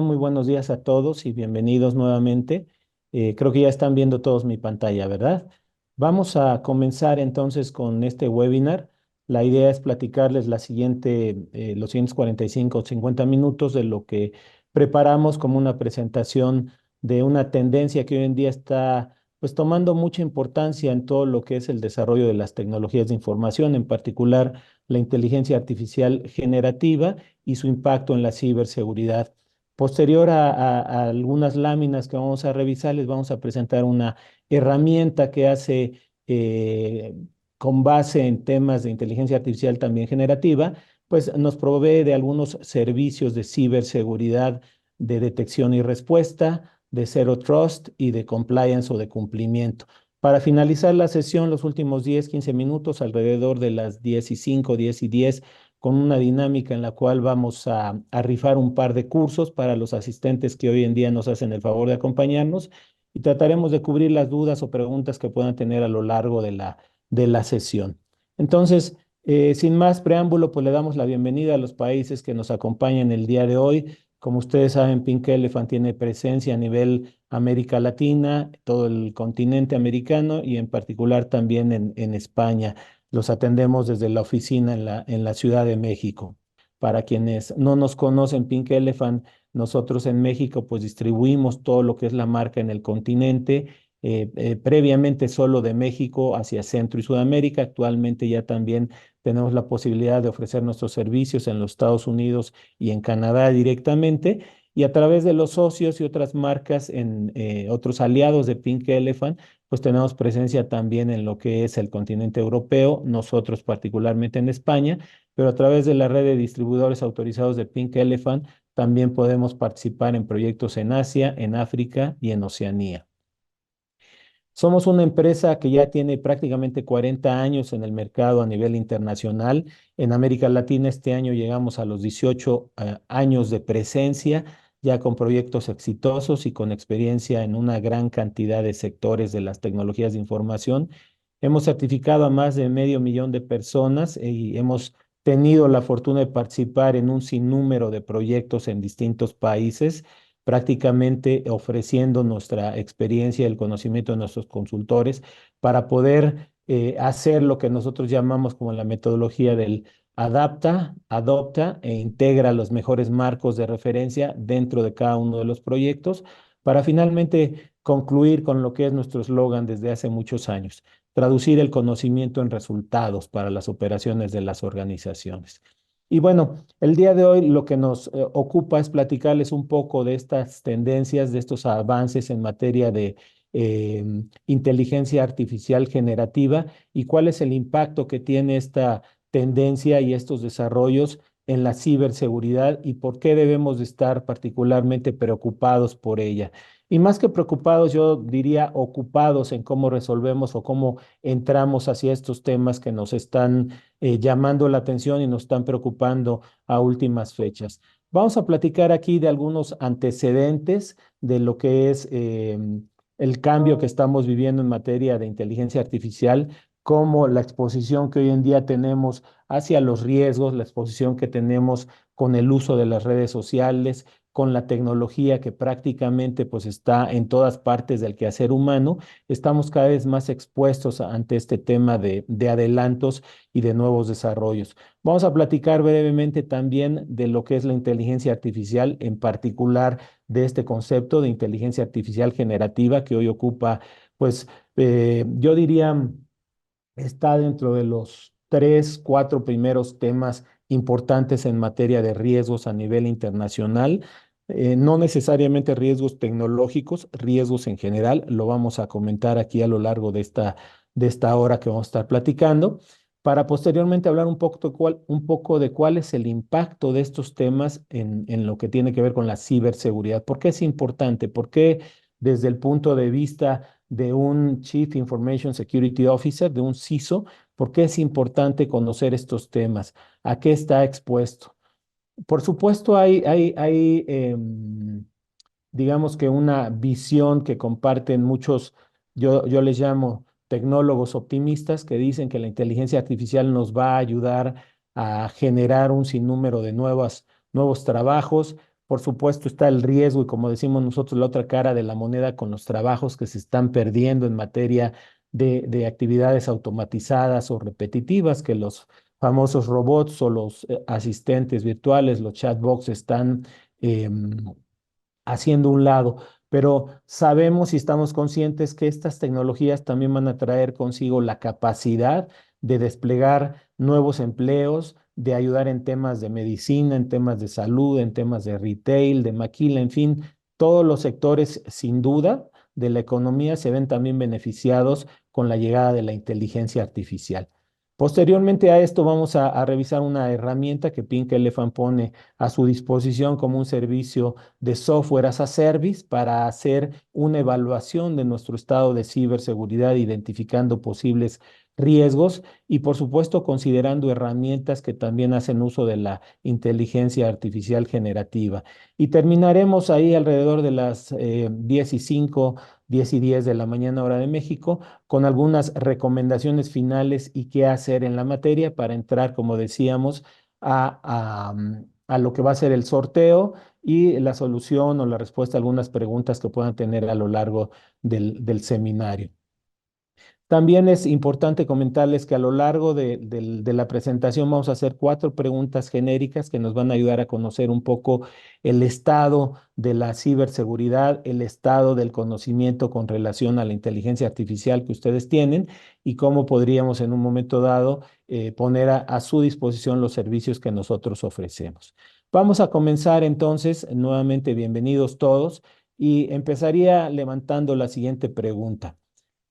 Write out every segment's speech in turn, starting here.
Muy buenos días a todos y bienvenidos nuevamente. Creo que ya están viendo todos mi pantalla, ¿verdad? Vamos a comenzar entonces con este webinar. La idea es platicarles los siguientes 45 o 50 minutos de lo que preparamos como una presentación de una tendencia que hoy en día está pues tomando mucha importancia en todo lo que es el desarrollo de las tecnologías de información, en particular la inteligencia artificial generativa y su impacto en la ciberseguridad. Posterior a algunas láminas que vamos a revisar, les vamos a presentar una herramienta que hace con base en temas de inteligencia artificial también generativa, pues nos provee de algunos servicios de ciberseguridad, de detección y respuesta, de Zero Trust y de compliance o de cumplimiento. Para finalizar la sesión, los últimos 10, 15 minutos, alrededor de las 10:05, 10:10, con una dinámica en la cual vamos a rifar un par de cursos para los asistentes que hoy en día nos hacen el favor de acompañarnos y trataremos de cubrir las dudas o preguntas que puedan tener a lo largo de la sesión. Entonces, sin más preámbulo, pues le damos la bienvenida a los países que nos acompañan el día de hoy. Como ustedes saben, Pink Elephant tiene presencia a nivel América Latina, todo el continente americano y en particular también en España. Los atendemos desde la oficina en la Ciudad de México. Para quienes no nos conocen, Pink Elephant, nosotros en México pues distribuimos todo lo que es la marca en el continente, previamente solo de México hacia Centro y Sudamérica. Actualmente ya también tenemos la posibilidad de ofrecer nuestros servicios en los Estados Unidos y en Canadá directamente. Y a través de los socios y otras marcas en otros aliados de Pink Elephant, pues tenemos presencia también en lo que es el continente europeo, nosotros particularmente en España, pero a través de la red de distribuidores autorizados de Pink Elephant también podemos participar en proyectos en Asia, en África y en Oceanía. Somos una empresa que ya tiene prácticamente 40 años en el mercado a nivel internacional. En América Latina este año llegamos a los 18 años de presencia, ya con proyectos exitosos y con experiencia en una gran cantidad de sectores de las tecnologías de información. Hemos certificado a más de 500,000 de personas y hemos tenido la fortuna de participar en un sinnúmero de proyectos en distintos países, prácticamente ofreciendo nuestra experiencia y el conocimiento de nuestros consultores para poder hacer lo que nosotros llamamos como la metodología del adapta, adopta e integra los mejores marcos de referencia dentro de cada uno de los proyectos para finalmente concluir con lo que es nuestro eslogan desde hace muchos años: traducir el conocimiento en resultados para las operaciones de las organizaciones. Y bueno, el día de hoy lo que nos ocupa es platicarles un poco de estas tendencias, de estos avances en materia de inteligencia artificial generativa y cuál es el impacto que tiene esta tendencia y estos desarrollos en la ciberseguridad y por qué debemos de estar particularmente preocupados por ella. Y más que preocupados, yo diría ocupados en cómo resolvemos o cómo entramos hacia estos temas que nos están llamando la atención y nos están preocupando a últimas fechas. Vamos a platicar aquí de algunos antecedentes de lo que es el cambio que estamos viviendo en materia de inteligencia artificial, como la exposición que hoy en día tenemos hacia los riesgos, la exposición que tenemos con el uso de las redes sociales, con la tecnología que prácticamente pues está en todas partes del quehacer humano. Estamos cada vez más expuestos ante este tema de adelantos y de nuevos desarrollos. Vamos a platicar brevemente también de lo que es la inteligencia artificial, en particular de este concepto de inteligencia artificial generativa que hoy ocupa, pues yo diría, está dentro de los tres, cuatro primeros temas importantes en materia de riesgos a nivel internacional. No necesariamente riesgos tecnológicos, riesgos en general, lo vamos a comentar aquí a lo largo de esta hora que vamos a estar platicando, para posteriormente hablar un poco de cuál es el impacto de estos temas en lo que tiene que ver con la ciberseguridad. ¿Por qué es importante? ¿Por qué desde el punto de vista de un Chief Information Security Officer, de un CISO, por qué es importante conocer estos temas? ¿A qué está expuesto? Por supuesto, digamos que una visión que comparten muchos, yo les llamo tecnólogos optimistas, que dicen que la inteligencia artificial nos va a ayudar a generar un sinnúmero de nuevos trabajos, Por supuesto, está el riesgo y como decimos nosotros, la otra cara de la moneda con los trabajos que se están perdiendo en materia de actividades automatizadas o repetitivas, que los famosos robots o los asistentes virtuales, los chatbots, están haciendo un lado, pero sabemos y estamos conscientes que estas tecnologías también van a traer consigo la capacidad de desplegar nuevos empleos, de ayudar en temas de medicina, en temas de salud, en temas de retail, de maquila, en fin, todos los sectores sin duda de la economía se ven también beneficiados con la llegada de la inteligencia artificial. Posteriormente a esto vamos a revisar una herramienta que Pink Elephant pone a su disposición como un servicio de software as a service para hacer una evaluación de nuestro estado de ciberseguridad, identificando posibles riesgos y, por supuesto, considerando herramientas que también hacen uso de la inteligencia artificial generativa. Y terminaremos ahí alrededor de las 10:05, 10:10 de la mañana, hora de México, con algunas recomendaciones finales y qué hacer en la materia para entrar, como decíamos, a lo que va a ser el sorteo y la solución o la respuesta a algunas preguntas que puedan tener a lo largo del seminario. También es importante comentarles que a lo largo de la presentación vamos a hacer 4 preguntas genéricas que nos van a ayudar a conocer un poco el estado de la ciberseguridad, el estado del conocimiento con relación a la inteligencia artificial que ustedes tienen y cómo podríamos en un momento dado poner a su disposición los servicios que nosotros ofrecemos. Vamos a comenzar entonces, nuevamente bienvenidos todos, y empezaría levantando la siguiente pregunta.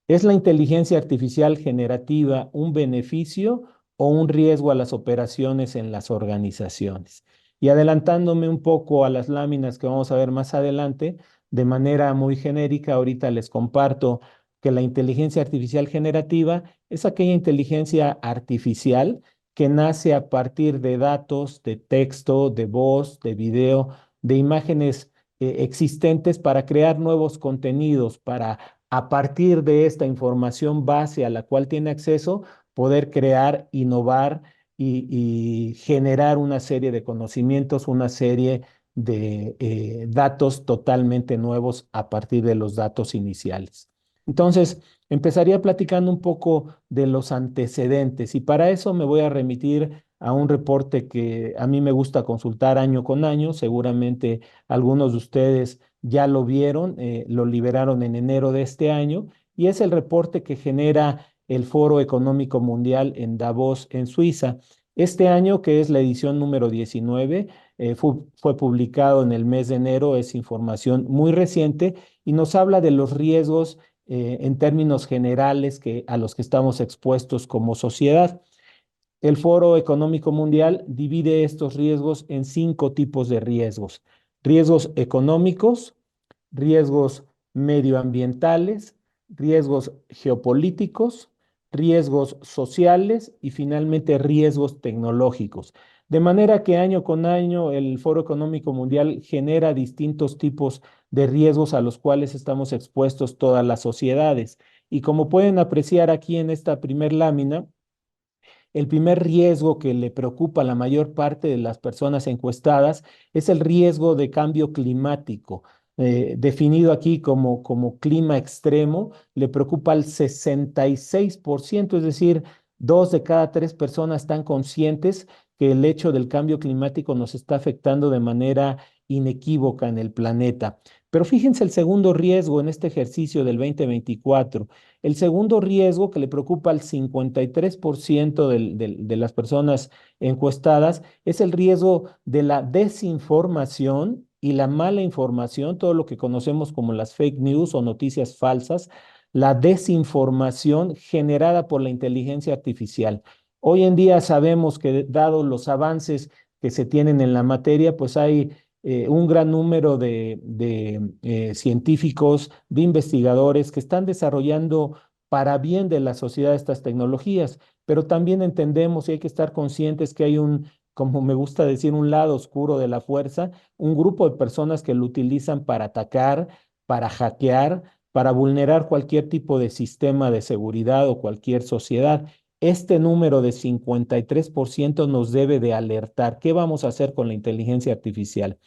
¿Es la inteligencia artificial generativa un beneficio o un riesgo a las operaciones en las organizaciones? Y adelantándome un poco a las láminas que vamos a ver más adelante, de manera muy genérica, ahorita les comparto que la inteligencia artificial generativa es aquella inteligencia artificial que nace a partir de datos, de texto, de voz, de video, de imágenes existentes para crear nuevos contenidos, para a partir de esta información base a la cual tiene acceso, poder crear, innovar y generar una serie de conocimientos, una serie de datos totalmente nuevos a partir de los datos iniciales. Entonces, empezaría platicando un poco de los antecedentes y para eso me voy a remitir a un reporte que a mí me gusta consultar año con año. Seguramente algunos de ustedes ya lo vieron, lo liberaron en enero de este año y es el reporte que genera el Foro Económico Mundial en Davos, en Suiza. Este año, que es la edición número 19, fue publicado en el mes de enero, es información muy reciente y nos habla de los riesgos en términos generales a los que estamos expuestos como sociedad. El Foro Económico Mundial divide estos riesgos en 5 tipos de riesgos. Riesgos económicos, riesgos medioambientales, riesgos geopolíticos, riesgos sociales y finalmente riesgos tecnológicos. De manera que año con año el Foro Económico Mundial genera distintos tipos de riesgos a los cuales estamos expuestos todas las sociedades. Y como pueden apreciar aquí en esta primer lámina, el primer riesgo que le preocupa a la mayor parte de las personas encuestadas es el riesgo de cambio climático, definido aquí como clima extremo, le preocupa al 66%, es decir, 2 de cada 3 personas están conscientes que el hecho del cambio climático nos está afectando de manera inequívoca en el planeta. Pero fíjense el segundo riesgo en este ejercicio del 2024. El segundo riesgo que le preocupa al 53% de las personas encuestadas es el riesgo de la desinformación y la mala información, todo lo que conocemos como las fake news o noticias falsas, la desinformación generada por la inteligencia artificial. Hoy en día sabemos que dado los avances que se tienen en la materia, pues hay un gran número de científicos, de investigadores que están desarrollando para bien de la sociedad estas tecnologías, pero también entendemos y hay que estar conscientes que hay como me gusta decir, un lado oscuro de la fuerza, un grupo de personas que lo utilizan para atacar, para hackear, para vulnerar cualquier tipo de sistema de seguridad o cualquier sociedad. Este número de 53% nos debe de alertar. ¿Qué vamos a hacer con la inteligencia artificial?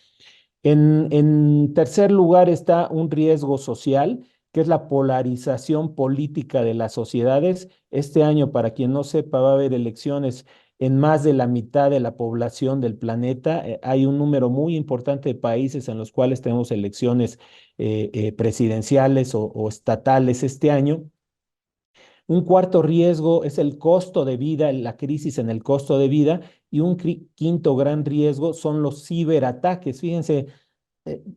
En tercer lugar está un riesgo social, que es la polarización política de las sociedades. Este año, para quien no sepa, va a haber elecciones en más de la mitad de la población del planeta. Hay un número muy importante de países en los cuales tenemos elecciones presidenciales o estatales este año. Un cuarto riesgo es el costo de vida, la crisis en el costo de vida. Y un quinto gran riesgo son los ciberataques. Fíjense,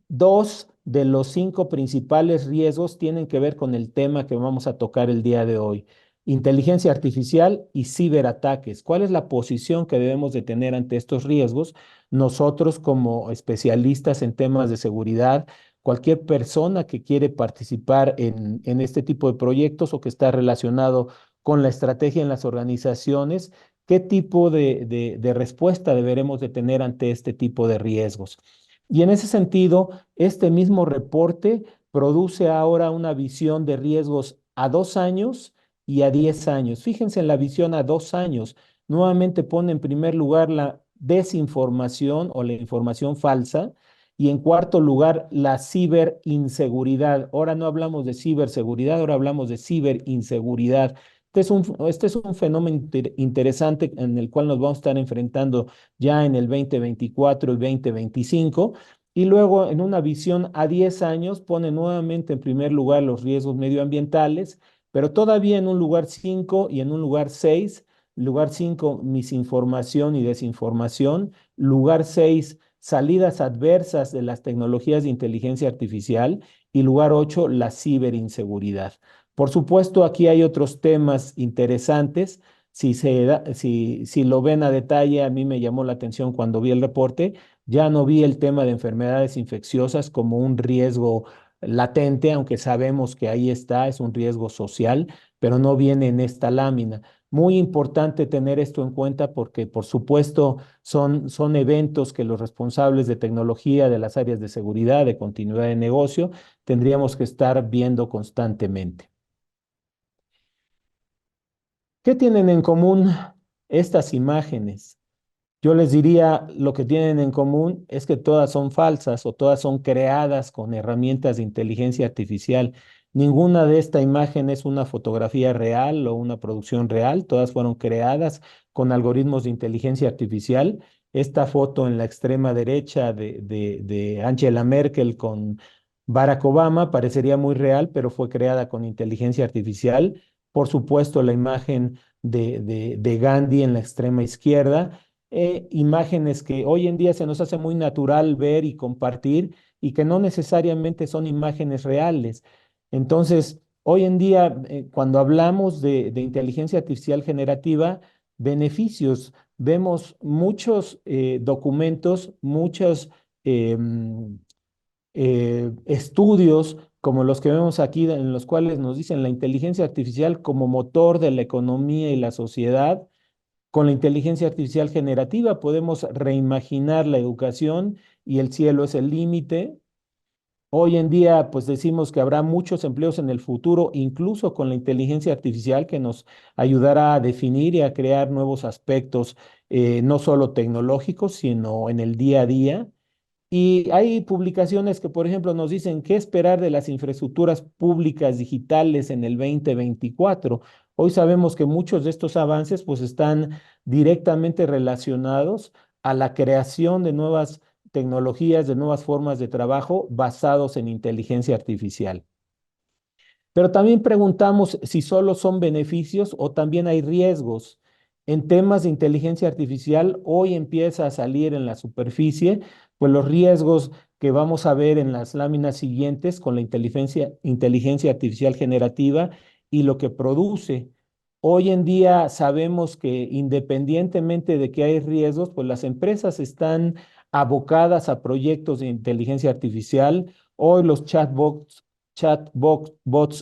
dos de los cinco principales riesgos tienen que ver con el tema que vamos a tocar el día de hoy: inteligencia artificial y ciberataques. ¿Cuál es la posición que debemos de tener ante estos riesgos? Nosotros, como especialistas en temas de seguridad, cualquier persona que quiere participar en este tipo de proyectos o que está relacionado con la estrategia en las organizaciones, ¿qué tipo de respuesta deberemos de tener ante este tipo de riesgos? Y en ese sentido, este mismo reporte produce ahora una visión de riesgos a 2 años y a 10 años. Fíjense en la visión a 2 años. Nuevamente pone en primer lugar la desinformación o la información falsa, y en cuarto lugar la ciberinseguridad. Ahora no hablamos de ciberseguridad, ahora hablamos de ciberinseguridad. Este es un fenómeno interesante en el cual nos vamos a estar enfrentando ya en el 2024 y 2025. Y luego, en una visión a 10 años, pone nuevamente en primer lugar los riesgos medioambientales, pero todavía en un lugar 5 y en un lugar 6. Lugar 5, misinformación y desinformación. Lugar 6, salidas adversas de las tecnologías de inteligencia artificial. Y lugar 8, la ciberinseguridad. Por supuesto, aquí hay otros temas interesantes. Si lo ven a detalle, a mí me llamó la atención cuando vi el reporte. Ya no vi el tema de enfermedades infecciosas como un riesgo latente, aunque sabemos que ahí está, es un riesgo social, pero no viene en esta lámina. Muy importante tener esto en cuenta porque, por supuesto, son eventos que los responsables de tecnología de las áreas de seguridad, de continuidad de negocio, tendríamos que estar viendo constantemente. ¿Qué tienen en común estas imágenes? Yo les diría, lo que tienen en común es que todas son falsas o todas son creadas con herramientas de inteligencia artificial. Ninguna de esta imagen es una fotografía real o una producción real. Todas fueron creadas con algoritmos de inteligencia artificial. Esta foto en la extrema derecha de Angela Merkel con Barack Obama parecería muy real, pero fue creada con inteligencia artificial. Por supuesto, la imagen de Gandhi en la extrema izquierda, imágenes que hoy en día se nos hace muy natural ver y compartir y que no necesariamente son imágenes reales. Entonces, hoy en día, cuando hablamos de inteligencia artificial generativa, beneficios, vemos muchos documentos, muchos estudios como los que vemos aquí, en los cuales nos dicen la inteligencia artificial como motor de la economía y la sociedad. Con la inteligencia artificial generativa podemos reimaginar la educación y el cielo es el límite. Hoy en día, pues decimos que habrá muchos empleos en el futuro, incluso con la inteligencia artificial que nos ayudará a definir y a crear nuevos aspectos, no solo tecnológicos, sino en el día a día. Y hay publicaciones que, por ejemplo, nos dicen qué esperar de las infraestructuras públicas digitales en el 2024. Hoy sabemos que muchos de estos avances pues están directamente relacionados a la creación de nuevas tecnologías, de nuevas formas de trabajo basados en inteligencia artificial. Pero también preguntamos si solo son beneficios o también hay riesgos. En temas de inteligencia artificial, hoy empieza a salir en la superficie, pues los riesgos que vamos a ver en las láminas siguientes con la inteligencia artificial generativa y lo que produce. Hoy en día sabemos que independientemente de que hay riesgos, pues las empresas están abocadas a proyectos de inteligencia artificial. Hoy los chatbots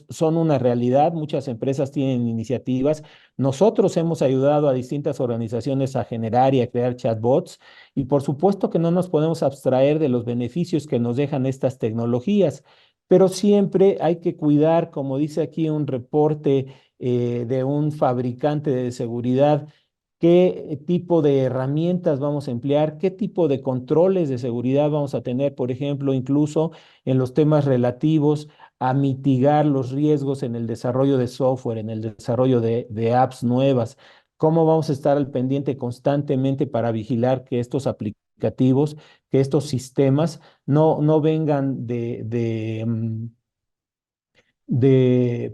son una realidad, muchas empresas tienen iniciativas. Nosotros hemos ayudado a distintas organizaciones a generar y a crear chatbots, y por supuesto que no nos podemos abstraer de los beneficios que nos dejan estas tecnologías, pero siempre hay que cuidar, como dice aquí un reporte de un fabricante de seguridad, qué tipo de herramientas vamos a emplear, qué tipo de controles de seguridad vamos a tener, por ejemplo, incluso en los temas relativos a mitigar los riesgos en el desarrollo de software, en el desarrollo de apps nuevas, cómo vamos a estar al pendiente constantemente para vigilar que estos aplicativos, que estos sistemas no vengan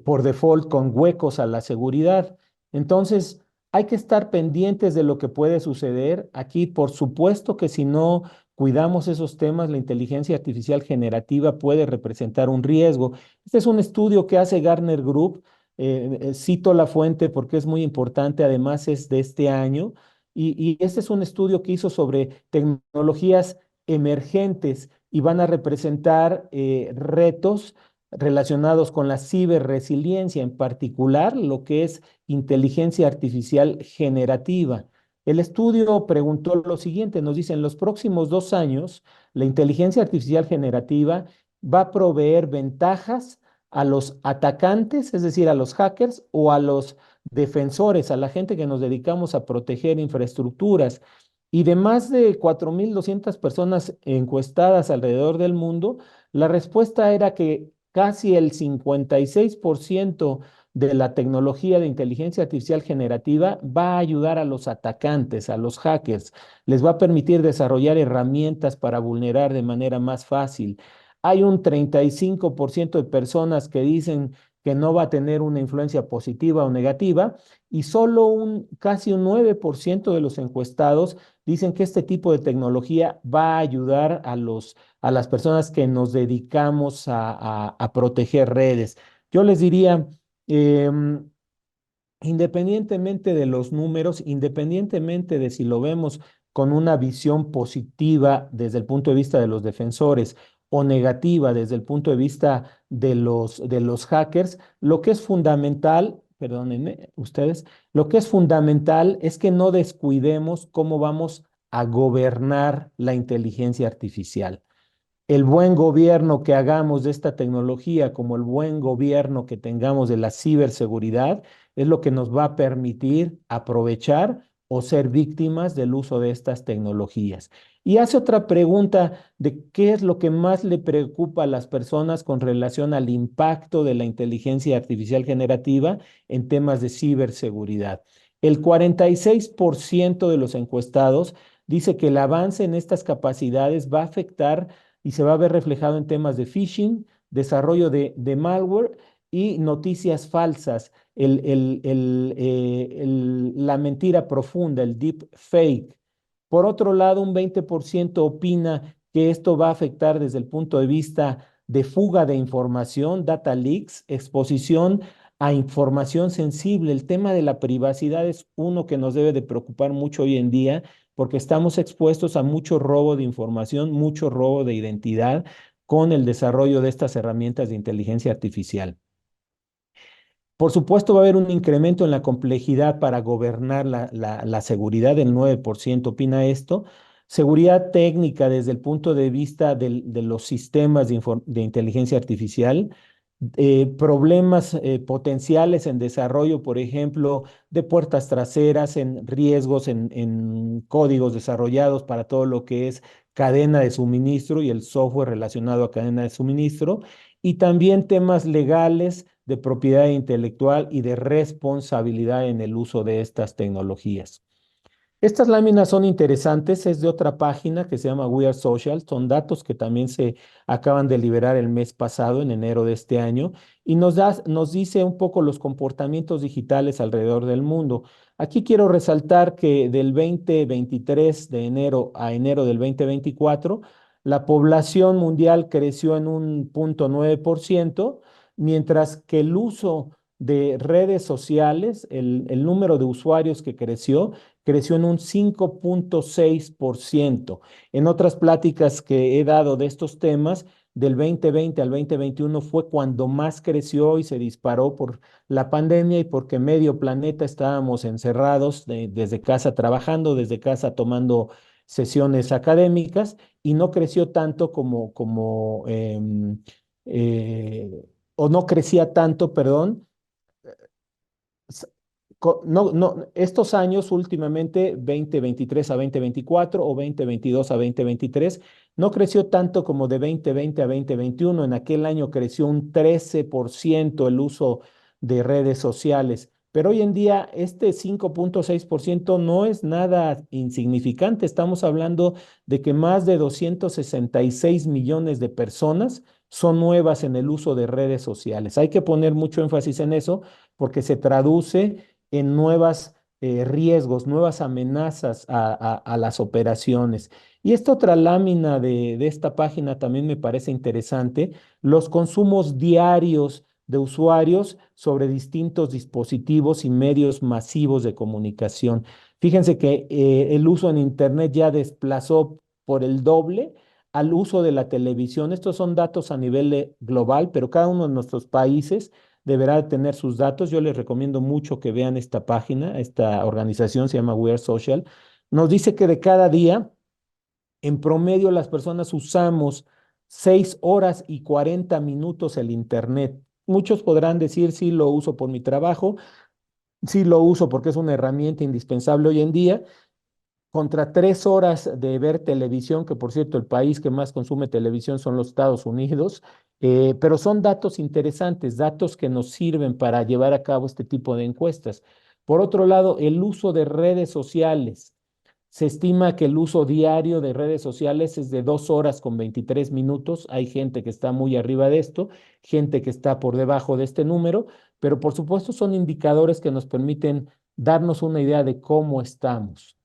por default con huecos a la seguridad. Entonces, hay que estar pendientes de lo que puede suceder. Aquí, por supuesto que si no cuidamos esos temas, la inteligencia artificial generativa puede representar un riesgo. Este es un estudio que hace Gartner Group. Cito la fuente porque es muy importante, además es de este año, y este es un estudio que hizo sobre tecnologías emergentes y van a representar retos relacionados con la ciberresiliencia, en particular lo que es inteligencia artificial generativa. El estudio preguntó lo siguiente, nos dice, en los próximos 2 años, la inteligencia artificial generativa va a proveer ventajas a los atacantes, es decir, a los hackers o a los defensores, a la gente que nos dedicamos a proteger infraestructuras. Y de más de 4.200 personas encuestadas alrededor del mundo, la respuesta era que casi el 56% de la tecnología de inteligencia artificial generativa va a ayudar a los atacantes, a los hackers. Les va a permitir desarrollar herramientas para vulnerar de manera más fácil. Hay un 35% de personas que dicen que no va a tener una influencia positiva o negativa y solo casi un 9% de los encuestados dicen que este tipo de tecnología va a ayudar a las personas que nos dedicamos a proteger redes. Yo les diría, em, independientemente de los números, independientemente de si lo vemos con una visión positiva desde el punto de vista de los defensores o negativa desde el punto de vista de los hackers, lo que es fundamental, perdónenme ustedes, lo que es fundamental es que no descuidemos cómo vamos a gobernar la inteligencia artificial. El buen gobierno que hagamos de esta tecnología, como el buen gobierno que tengamos de la ciberseguridad, es lo que nos va a permitir aprovechar o ser víctimas del uso de estas tecnologías. Y hace otra pregunta de qué es lo que más le preocupa a las personas con relación al impacto de la inteligencia artificial generativa en temas de ciberseguridad. El 46% de los encuestados dice que el avance en estas capacidades va a afectar y se va a ver reflejado en temas de phishing, desarrollo de malware y noticias falsas, la mentira profunda, el deep fake. Por otro lado, un 20% opina que esto va a afectar desde el punto de vista de fuga de información, data leaks, exposición a información sensible. El tema de la privacidad es uno que nos debe de preocupar mucho hoy en día porque estamos expuestos a mucho robo de información, mucho robo de identidad con el desarrollo de estas herramientas de inteligencia artificial. Por supuesto, va a haber un incremento en la complejidad para gobernar la seguridad, del 9% opina esto. Seguridad técnica desde el punto de vista de los sistemas de inteligencia artificial, problemas potenciales en desarrollo, por ejemplo, de puertas traseras, en riesgos en códigos desarrollados para todo lo que es cadena de suministro y el software relacionado a cadena de suministro, y también temas legales de propiedad intelectual y de responsabilidad en el uso de estas tecnologías. Estas láminas son interesantes, es de otra página que se llama We Are Social, son datos que también se acaban de liberar el mes pasado, en enero de este año, y nos dice un poco los comportamientos digitales alrededor del mundo. Aquí quiero resaltar que del 2023, de enero a enero del 2024, la población mundial creció en un 0,9%, mientras que el uso de redes sociales, el número de usuarios que creció en un 5,6%. En otras pláticas que he dado de estos temas, del 2020 al 2021 fue cuando más creció y se disparó por la pandemia y porque medio planeta estábamos encerrados desde casa trabajando, desde casa tomando sesiones académicas y no creció tanto o no crecía tanto, perdón, estos años últimamente, 2023 a 2024 o 2022 a 2023, no creció tanto como de 2020 a 2021. En aquel año creció un 13% el uso de redes sociales. Pero hoy en día este 5,6% no es nada insignificante. Estamos hablando de que más de 266 millones de personas son nuevas en el uso de redes sociales. Hay que poner mucho énfasis en eso porque se traduce en nuevos riesgos, nuevas amenazas a las operaciones. Y esta otra lámina de esta página también me parece interesante, los consumos diarios de usuarios sobre distintos dispositivos y medios masivos de comunicación. Fíjense que el uso en Internet ya desplazó por el doble al uso de la televisión. Estos son datos a nivel global, pero cada uno de nuestros países deberá de tener sus datos. Yo les recomiendo mucho que vean esta página, esta organización se llama We Are Social. Nos dice que de cada día, en promedio, las personas usamos 6 horas y 40 minutos el Internet. Muchos podrán decir, sí, lo uso por mi trabajo, sí lo uso porque es una herramienta indispensable hoy en día, contra 3 horas de ver televisión, que por cierto el país que más consume televisión son los Estados Unidos, pero son datos interesantes, datos que nos sirven para llevar a cabo este tipo de encuestas. Por otro lado, el uso de redes sociales. Se estima que el uso diario de redes sociales es de 2 horas con 23 minutos. Hay gente que está muy arriba de esto, gente que está por debajo de este número, pero por supuesto son indicadores que nos permiten darnos una idea de cómo estamos.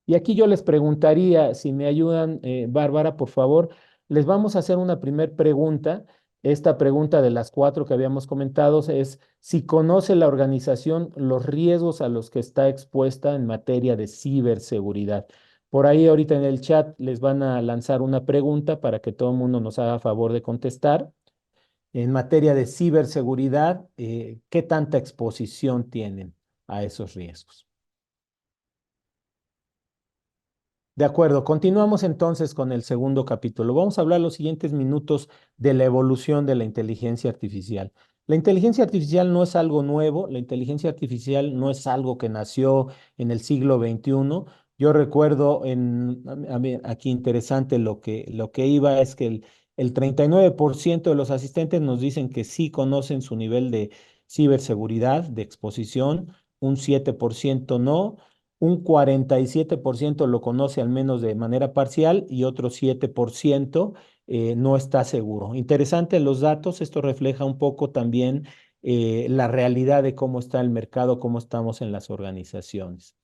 Y aquí yo les preguntaría, si me ayudan, Bárbara, por favor, les vamos a hacer una primer pregunta. Esta pregunta de las cuatro que habíamos comentado es si conoce la organización los riesgos a los que está expuesta en materia de ciberseguridad. Por ahí ahorita en el chat les van a lanzar una pregunta para que todo el mundo nos haga favor de contestar. En materia de ciberseguridad, ¿qué tanta exposición tienen a esos riesgos? De acuerdo, continuamos entonces con el segundo capítulo. Vamos a hablar los siguientes minutos de la evolución de la inteligencia artificial. La inteligencia artificial no es algo nuevo, la inteligencia artificial no es algo que nació en el siglo XXI. Yo recuerdo aquí interesante lo que iba es que el 39% de los asistentes nos dicen que sí conocen su nivel de ciberseguridad, de exposición, un 7% no. Un 47% lo conoce al menos de manera parcial y otro 7% no está seguro. Interesante los datos, esto refleja un poco también la realidad de cómo está el mercado, cómo estamos en las organizaciones.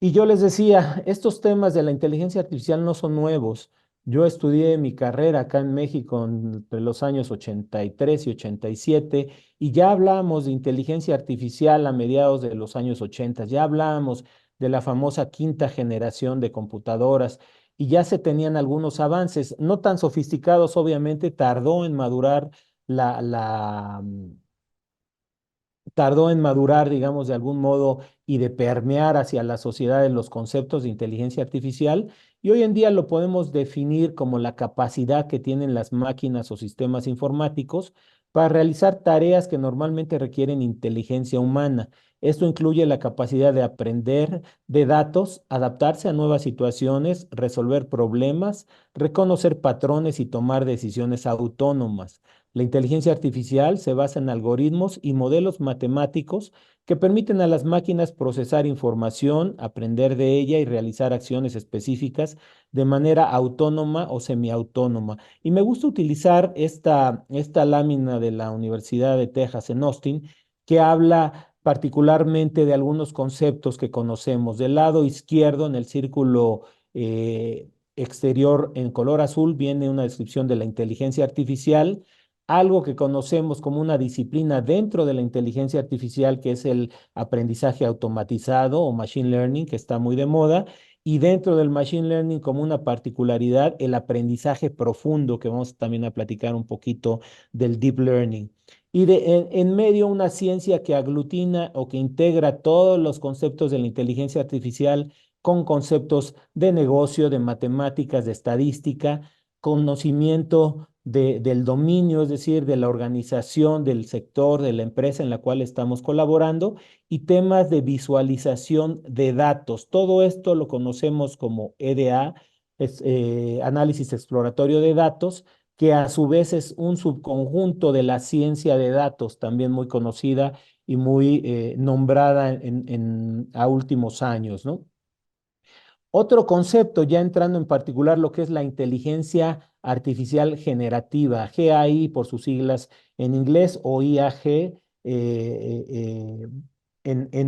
Y yo les decía, estos temas de la inteligencia artificial no son nuevos. Yo estudié mi carrera acá en México entre los años 83 y 87 y ya hablamos de inteligencia artificial a mediados de los años 80. Ya hablamos de la famosa quinta generación de computadoras y ya se tenían algunos avances, no tan sofisticados, obviamente, tardó en madurar, digamos, de algún modo y de permear hacia la sociedad en los conceptos de inteligencia artificial. Y hoy en día lo podemos definir como la capacidad que tienen las máquinas o sistemas informáticos para realizar tareas que normalmente requieren inteligencia humana. Esto incluye la capacidad de aprender de datos, adaptarse a nuevas situaciones, resolver problemas, reconocer patrones y tomar decisiones autónomas. La inteligencia artificial se basa en algoritmos y modelos matemáticos que permiten a las máquinas procesar información, aprender de ella y realizar acciones específicas de manera autónoma o semiautónoma. Y me gusta utilizar esta lámina de la Universidad de Texas en Austin, que habla particularmente de algunos conceptos que conocemos. Del lado izquierdo, en el círculo exterior en color azul, viene una descripción de la inteligencia artificial, algo que conocemos como una disciplina dentro de la inteligencia artificial, que es el aprendizaje automatizado o machine learning, que está muy de moda, y dentro del machine learning como una particularidad, el aprendizaje profundo, que vamos también a platicar un poquito del deep learning. Y en medio una ciencia que aglutina o que integra todos los conceptos de la inteligencia artificial con conceptos de negocio, de matemáticas, de estadística, conocimiento del dominio, es decir, de la organización, del sector, de la empresa en la cual estamos colaborando, y temas de visualización de datos. Todo esto lo conocemos como EDA, es análisis exploratorio de datos, que a su vez es un subconjunto de la ciencia de datos, también muy conocida y muy nombrada a últimos años, ¿no? Otro concepto, ya entrando en particular lo que es la inteligencia artificial generativa, GAI por sus siglas en inglés o IAG en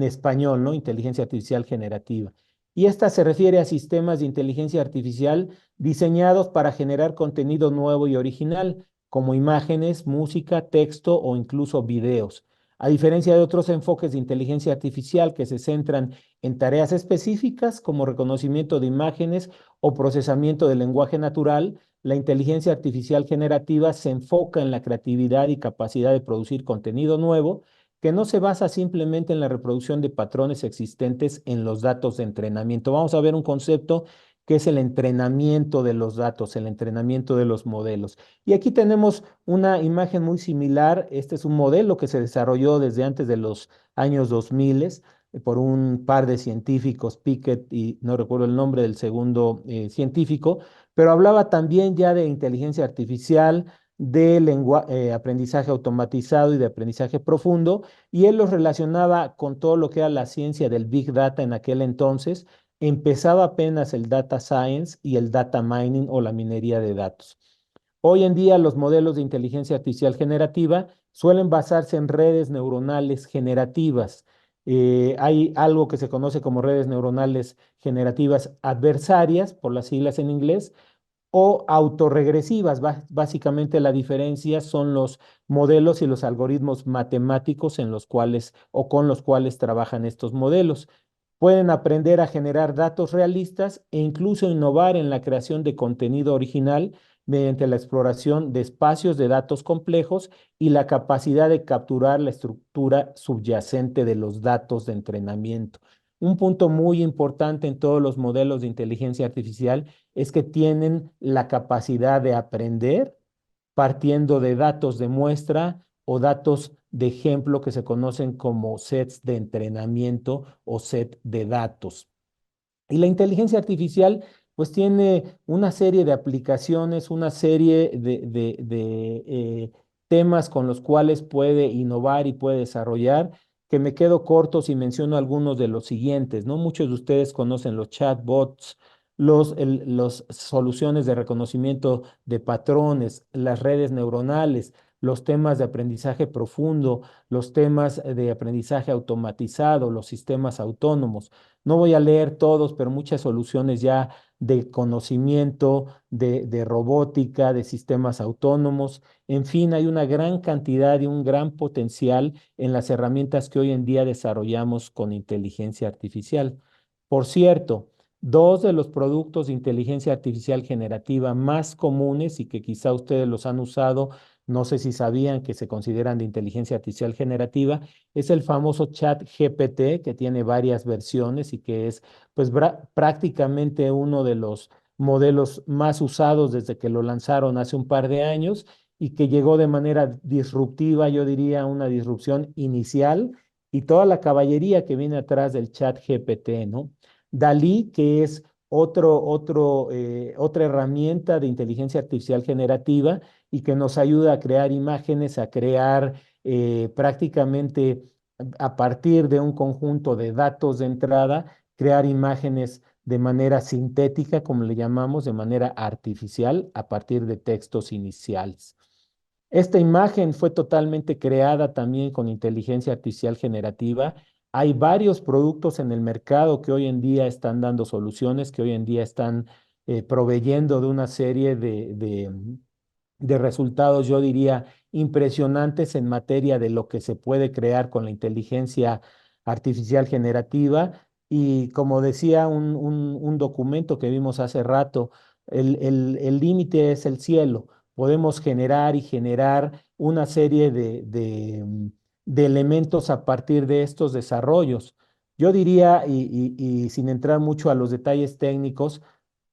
español, ¿no? Inteligencia artificial generativa. Y esta se refiere a sistemas de inteligencia artificial diseñados para generar contenido nuevo y original, como imágenes, música, texto o incluso videos. A diferencia de otros enfoques de inteligencia artificial que se centran en tareas específicas como reconocimiento de imágenes o procesamiento del lenguaje natural, la inteligencia artificial generativa se enfoca en la creatividad y capacidad de producir contenido nuevo que no se basa simplemente en la reproducción de patrones existentes en los datos de entrenamiento. Vamos a ver un concepto que es el entrenamiento de los datos, el entrenamiento de los modelos. Y aquí tenemos una imagen muy similar. Este es un modelo que se desarrolló desde antes de los años 2000 por un par de científicos, Pickett y no recuerdo el nombre del segundo científico, pero hablaba también ya de inteligencia artificial, de aprendizaje automatizado y de aprendizaje profundo, y él los relacionaba con todo lo que era la ciencia del Big Data en aquel entonces. Empezaba apenas el data science y el data mining o la minería de datos. Hoy en día los modelos de inteligencia artificial generativa suelen basarse en redes neuronales generativas. Hay algo que se conoce como redes neuronales generativas adversarias, por las siglas en inglés, o autorregresivas. Básicamente la diferencia son los modelos y los algoritmos matemáticos en los cuales o con los cuales trabajan estos modelos. Pueden aprender a generar datos realistas e incluso innovar en la creación de contenido original mediante la exploración de espacios de datos complejos y la capacidad de capturar la estructura subyacente de los datos de entrenamiento. Un punto muy importante en todos los modelos de inteligencia artificial es que tienen la capacidad de aprender partiendo de datos de muestra o datos de ejemplo que se conocen como sets de entrenamiento o set de datos. Y la inteligencia artificial, pues tiene una serie de aplicaciones, una serie de temas con los cuales puede innovar y puede desarrollar, que me quedo corto si menciono algunos de los siguientes, ¿no? Muchos de ustedes conocen los chatbots, los soluciones de reconocimiento de patrones, las redes neuronales, los temas de aprendizaje profundo, los temas de aprendizaje automatizado, los sistemas autónomos. No voy a leer todos, pero muchas soluciones ya de conocimiento, de robótica, de sistemas autónomos. En fin, hay una gran cantidad y un gran potencial en las herramientas que hoy en día desarrollamos con inteligencia artificial. Por cierto, dos de los productos de inteligencia artificial generativa más comunes y que quizá ustedes los han usado, no sé si sabían que se consideran de inteligencia artificial generativa, es el famoso chat GPT, que tiene varias versiones y que es pues prácticamente uno de los modelos más usados desde que lo lanzaron hace un par de años y que llegó de manera disruptiva, yo diría una disrupción inicial, y toda la caballería que viene atrás del chat GPT, ¿no? Dalí, que es otra herramienta de inteligencia artificial generativa y que nos ayuda a crear imágenes, a crear prácticamente a partir de un conjunto de datos de entrada, crear imágenes de manera sintética, como le llamamos, de manera artificial, a partir de textos iniciales. Esta imagen fue totalmente creada también con inteligencia artificial generativa. Hay varios productos en el mercado que hoy en día están dando soluciones, que hoy en día están proveyendo de una serie de resultados, yo diría, impresionantes en materia de lo que se puede crear con la inteligencia artificial generativa. Y como decía un documento que vimos hace rato, el límite es el cielo. Podemos generar y generar una serie de elementos a partir de estos desarrollos. Yo diría, y sin entrar mucho a los detalles técnicos,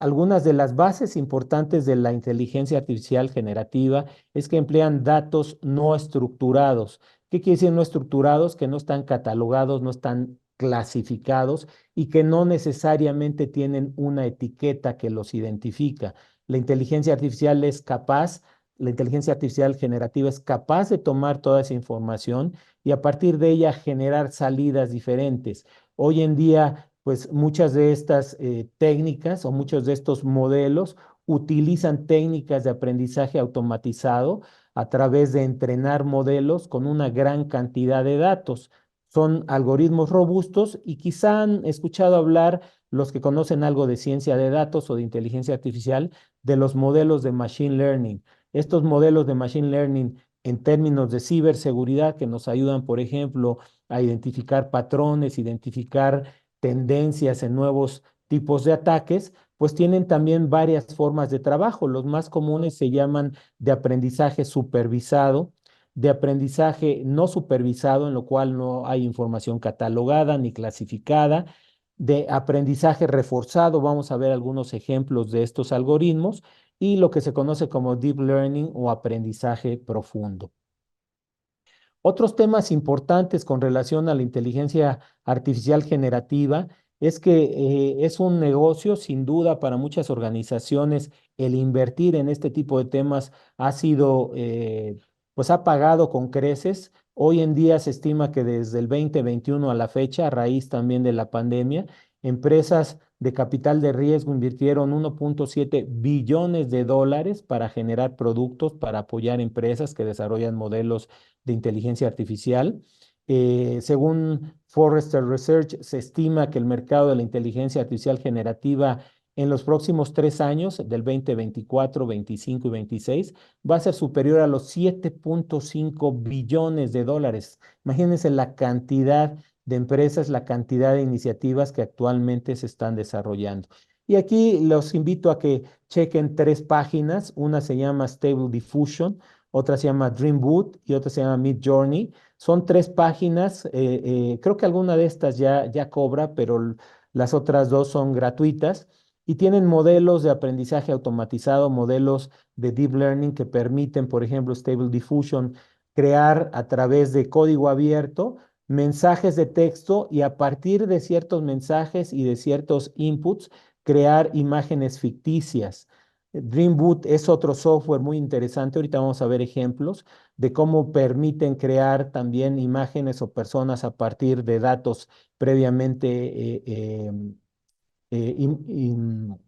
algunas de las bases importantes de la inteligencia artificial generativa es que emplean datos no estructurados. ¿Qué quiere decir no estructurados? Que no están catalogados, no están clasificados y que no necesariamente tienen una etiqueta que los identifica. La inteligencia artificial es capaz, la inteligencia artificial generativa es capaz de tomar toda esa información y a partir de ella generar salidas diferentes. Hoy en día, pues muchas de estas técnicas o muchos de estos modelos utilizan técnicas de aprendizaje automatizado a través de entrenar modelos con una gran cantidad de datos. Son algoritmos robustos y quizá han escuchado hablar los que conocen algo de ciencia de datos o de inteligencia artificial de los modelos de machine learning. Estos modelos de machine learning en términos de ciberseguridad que nos ayudan, por ejemplo, a identificar patrones, identificar tendencias en nuevos tipos de ataques, pues tienen también varias formas de trabajo. Los más comunes se llaman de aprendizaje supervisado, de aprendizaje no supervisado, en lo cual no hay información catalogada ni clasificada, de aprendizaje reforzado, vamos a ver algunos ejemplos de estos algoritmos, y lo que se conoce como deep learning o aprendizaje profundo. Otros temas importantes con relación a la inteligencia artificial generativa es que es un negocio, sin duda, para muchas organizaciones. El invertir en este tipo de temas ha sido, pues ha pagado con creces. Hoy en día se estima que desde el 2021 a la fecha, a raíz también de la pandemia, empresas de capital de riesgo invirtieron 1.7 billones de dólares para generar productos, para apoyar empresas que desarrollan modelos de inteligencia artificial. Según Forrester Research, se estima que el mercado de la inteligencia artificial generativa en los próximos 3 años, del 2024, 25 y 26, va a ser superior a los 7.5 billones de dólares. Imagínense la cantidad de empresas, la cantidad de iniciativas que actualmente se están desarrollando. Y aquí los invito a que chequen 3 páginas. Una se llama Stable Diffusion, otra se llama Dreamboot y otra se llama Midjourney. Son 3 páginas, creo que alguna de estas ya cobra, pero las otras dos son gratuitas y tienen modelos de aprendizaje automatizado, modelos de deep learning que permiten, por ejemplo, Stable Diffusion, crear a través de código abierto mensajes de texto y a partir de ciertos mensajes y de ciertos inputs, crear imágenes ficticias. Dreamboot es otro software muy interesante. Ahorita vamos a ver ejemplos de cómo permiten crear también imágenes o personas a partir de datos previamente eh, im- im-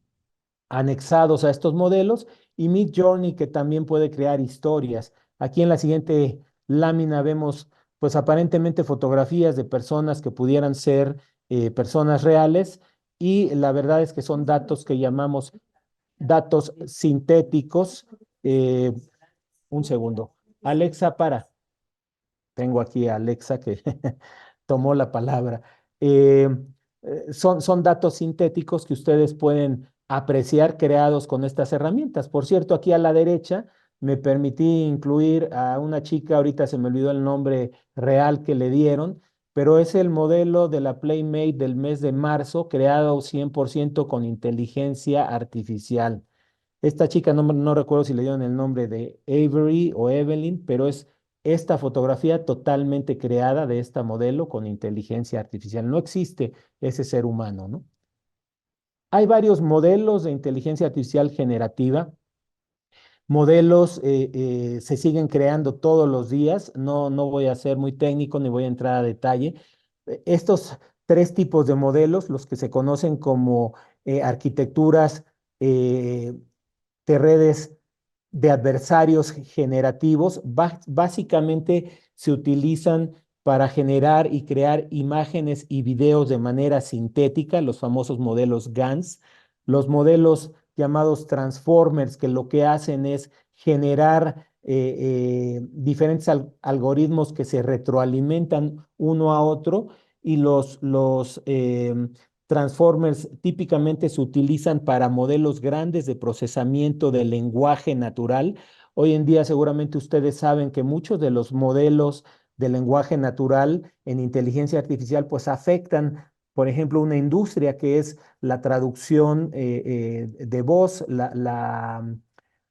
anexados a estos modelos. Y Midjourney que también puede crear historias. Aquí en la siguiente lámina vemos pues aparentemente fotografías de personas que pudieran ser personas reales y la verdad es que son datos que llamamos datos sintéticos. Eh, un segundo. Alexa, para. Tengo aquí a Alexa que tomó la palabra. Eh, son datos sintéticos que ustedes pueden apreciar creados con estas herramientas. Por cierto, aquí a la derecha me permití incluir a una chica, ahorita se me olvidó el nombre real que le dieron, pero es el modelo de la Playmate del mes de marzo, creado 100% con inteligencia artificial. Esta chica no recuerdo si le dieron el nombre de Avery o Evelyn, pero es esta fotografía totalmente creada de esta modelo con inteligencia artificial. No existe ese ser humano, ¿no? Hay varios modelos de inteligencia artificial generativa. Modelos se siguen creando todos los días. No voy a ser muy técnico ni voy a entrar a detalle. Estos 3 tipos de modelos, los que se conocen como arquitecturas eh, de redes de adversarios generativos, básicamente se utilizan para generar y crear imágenes y videos de manera sintética, los famosos modelos GANs, los modelos llamados transformers, que lo que hacen es generar diferentes algoritmos que se retroalimentan uno a otro y los transformers típicamente se utilizan para modelos grandes de procesamiento del lenguaje natural. Hoy en día seguramente ustedes saben que muchos de los modelos de lenguaje natural en inteligencia artificial pues afectan por ejemplo, una industria que es la traducción de voz,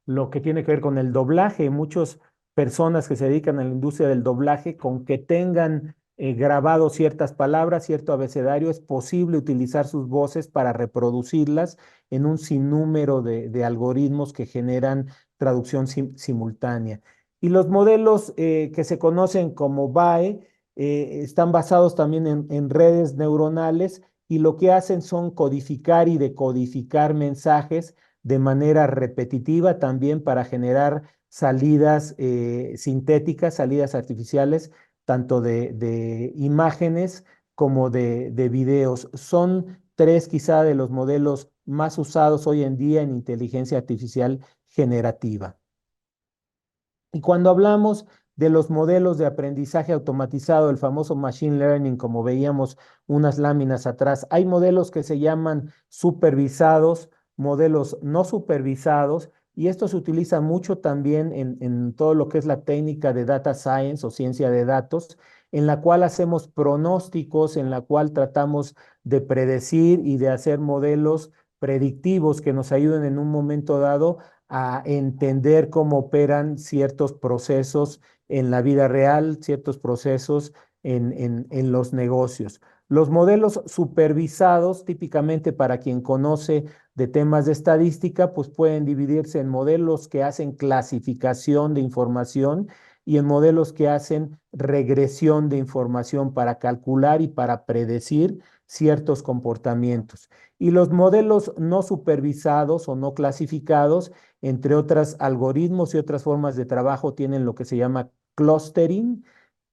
lo que tiene que ver con el doblaje. Muchas personas que se dedican a la industria del doblaje, con que tengan grabado ciertas palabras, cierto abecedario, es posible utilizar sus voces para reproducirlas en un sinnúmero de algoritmos que generan traducción simultánea. Y los modelos que se conocen como BAE están basados también en redes neuronales y lo que hacen son codificar y decodificar mensajes de manera repetitiva también para generar salidas sintéticas, salidas artificiales, tanto de imágenes como de videos. Son tres quizá de los modelos más usados hoy en día en inteligencia artificial generativa. Y cuando hablamos de los modelos de aprendizaje automatizado, el famoso machine learning, como veíamos unas láminas atrás, hay modelos que se llaman supervisados, modelos no supervisados, y esto se utiliza mucho también en todo lo que es la técnica de data science o ciencia de datos, en la cual hacemos pronósticos, en la cual tratamos de predecir y de hacer modelos predictivos que nos ayuden en un momento dado a entender cómo operan ciertos procesos en la vida real, ciertos procesos en los negocios. Los modelos supervisados, típicamente para quien conoce de temas de estadística, pues pueden dividirse en modelos que hacen clasificación de información y en modelos que hacen regresión de información para calcular y para predecir ciertos comportamientos. Y los modelos no supervisados o no clasificados, entre otros algoritmos y otras formas de trabajo, tienen lo que se llama clustering,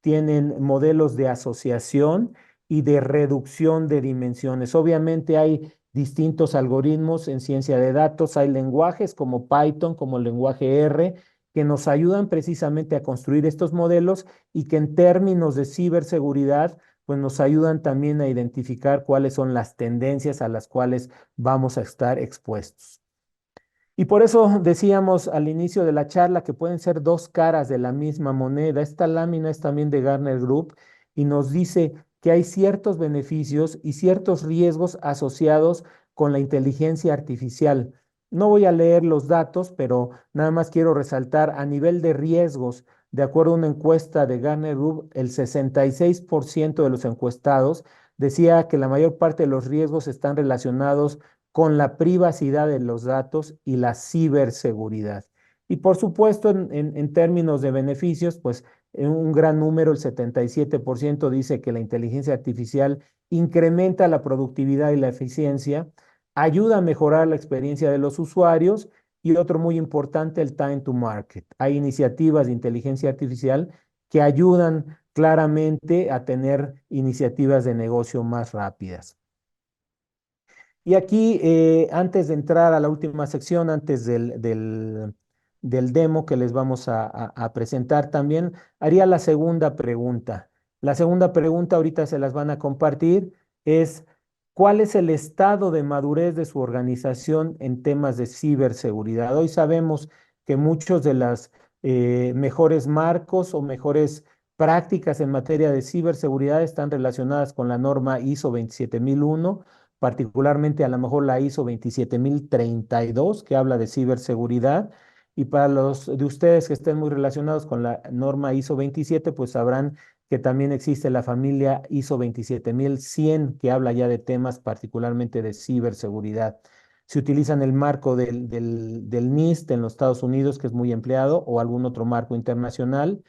tienen modelos de asociación y de reducción de dimensiones. Obviamente hay distintos algoritmos en ciencia de datos, hay lenguajes como Python, como el lenguaje R, que nos ayudan precisamente a construir estos modelos y que en términos de ciberseguridad, pues nos ayudan también a identificar cuáles son las tendencias a las cuales vamos a estar expuestos. Y por eso decíamos al inicio de la charla que pueden ser dos caras de la misma moneda. Esta lámina es también de Gartner Group y nos dice que hay ciertos beneficios y ciertos riesgos asociados con la inteligencia artificial. No voy a leer los datos, pero nada más quiero resaltar a nivel de riesgos. De acuerdo a una encuesta de Gartner Group, el 66% de los encuestados decía que la mayor parte de los riesgos están relacionados con la privacidad de los datos y la ciberseguridad. Y por supuesto, en términos de beneficios, pues en un gran número, el 77% dice que la inteligencia artificial incrementa la productividad y la eficiencia, ayuda a mejorar la experiencia de los usuarios y otro muy importante, el time to market. Hay iniciativas de inteligencia artificial que ayudan claramente a tener iniciativas de negocio más rápidas. Y aquí, antes de entrar a la última sección, antes del demo que les vamos a presentar también, haría la segunda pregunta. La segunda pregunta, ahorita se las van a compartir, es ¿cuál es el estado de madurez de su organización en temas de ciberseguridad? Hoy sabemos que muchos de los mejores marcos o mejores prácticas en materia de ciberseguridad están relacionadas con la norma ISO 27001, particularmente a lo mejor la ISO 27032, que habla de ciberseguridad. Y para los de ustedes que estén muy relacionados con la norma ISO 27, pues sabrán que también existe la familia ISO 27100, que habla ya de temas particularmente de ciberseguridad. Se utilizan el marco del NIST en los Estados Unidos, que es muy empleado, o algún otro marco internacional.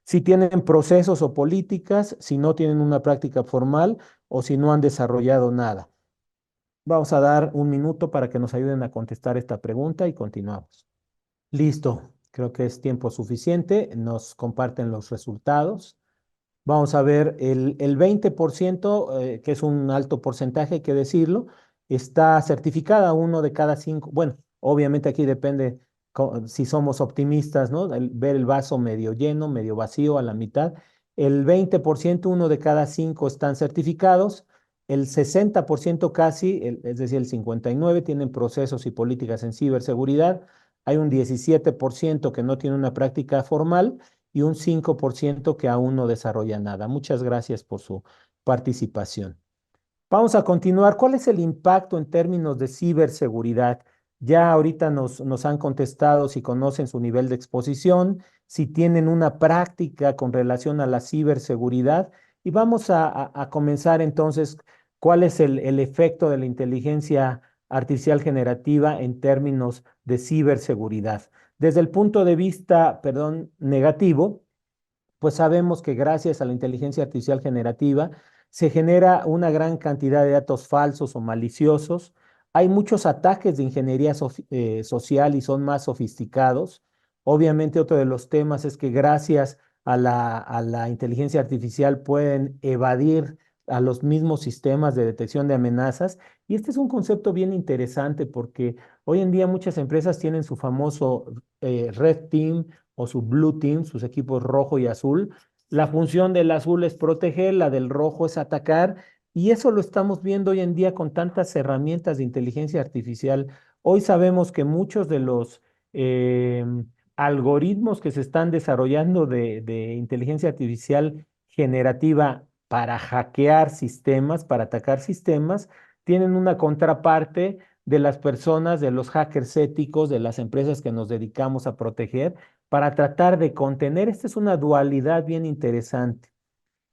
Si tienen procesos o políticas, si no tienen una práctica formal o si no han desarrollado nada. Vamos a dar un minuto para que nos ayuden a contestar esta pregunta y continuamos. Listo, creo que es tiempo suficiente. Nos comparten los resultados. Vamos a ver, el 20%, que es un alto porcentaje, hay que decirlo, está certificada. Uno de cada cinco. Bueno, obviamente aquí depende si somos optimistas, ¿no? Ver el vaso medio lleno, medio vacío, a la mitad. El 20%, uno de cada cinco están certificados. El 60% casi, es decir, el 59%, tienen procesos y políticas en ciberseguridad. Hay un 17% que no tiene una práctica formal y un 5% que aún no desarrolla nada. Muchas gracias por su participación. Vamos a continuar. ¿Cuál es el impacto en términos de ciberseguridad? Ya ahorita nos han contestado si conocen su nivel de exposición, si tienen una práctica con relación a la ciberseguridad. Y vamos a comenzar entonces, ¿cuál es el efecto de la inteligencia artificial generativa en términos de ciberseguridad? Desde el punto de vista, perdón, negativo, pues sabemos que gracias a la inteligencia artificial generativa se genera una gran cantidad de datos falsos o maliciosos. Hay muchos ataques de ingeniería social y son más sofisticados. Obviamente otro de los temas es que gracias a la inteligencia artificial pueden evadir a los mismos sistemas de detección de amenazas. Y este es un concepto bien interesante porque hoy en día muchas empresas tienen su famoso Red Team o su Blue Team, sus equipos rojo y azul. La función del azul es proteger, la del rojo es atacar, y eso lo estamos viendo hoy en día con tantas herramientas de inteligencia artificial. Hoy sabemos que muchos de los eh, algoritmos que se están desarrollando de inteligencia artificial generativa para hackear sistemas, para atacar sistemas, tienen una contraparte de las personas, de los hackers éticos, de las empresas que nos dedicamos a proteger para tratar de contener. Esta es una dualidad bien interesante.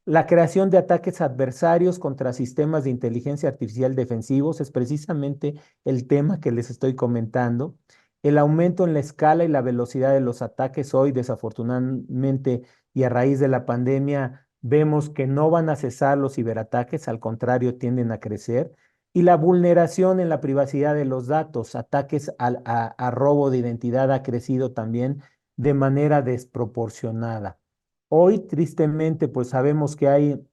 La creación de ataques adversarios contra sistemas de inteligencia artificial defensivos es precisamente el tema que les estoy comentando. El aumento en la escala y la velocidad de los ataques hoy, desafortunadamente, y a raíz de la pandemia, vemos que no van a cesar los ciberataques, al contrario, tienden a crecer. Y la vulneración en la privacidad de los datos, ataques a robo de identidad ha crecido también de manera desproporcionada. Hoy, tristemente, pues sabemos que hay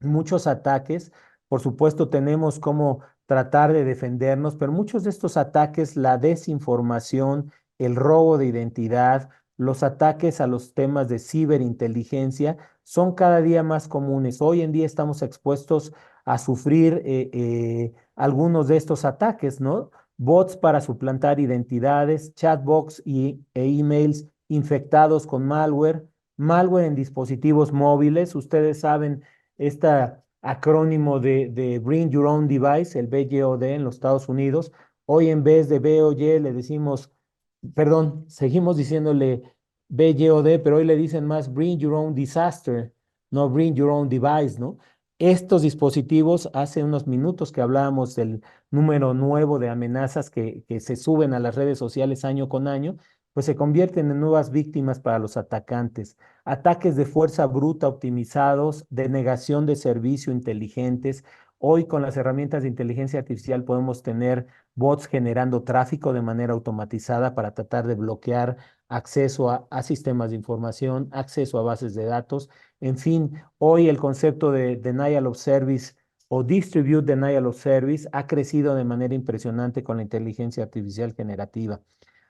muchos ataques. Por supuesto, tenemos cómo tratar de defendernos, pero muchos de estos ataques, la desinformación, el robo de identidad, los ataques a los temas de ciberinteligencia son cada día más comunes. Hoy en día estamos expuestos a sufrir algunos de estos ataques, ¿no? Bots para suplantar identidades, chatbots e emails infectados con malware, malware en dispositivos móviles. Ustedes saben este acrónimo de Bring Your Own Device, el BYOD en los Estados Unidos. Hoy en vez de BOY le decimos, perdón, seguimos diciéndole BYOD, pero hoy le dicen más Bring Your Own Disaster, no Bring Your Own Device, ¿no? Estos dispositivos, hace unos minutos que hablábamos del número nuevo de amenazas que se suben a las redes sociales año con año, pues se convierten en nuevas víctimas para los atacantes. Ataques de fuerza bruta optimizados, de negación de servicio inteligentes. Hoy con las herramientas de inteligencia artificial podemos tener bots generando tráfico de manera automatizada para tratar de bloquear acceso a sistemas de información, acceso a bases de datos. En fin, hoy el concepto de denial of service o distribute denial of service ha crecido de manera impresionante con la inteligencia artificial generativa.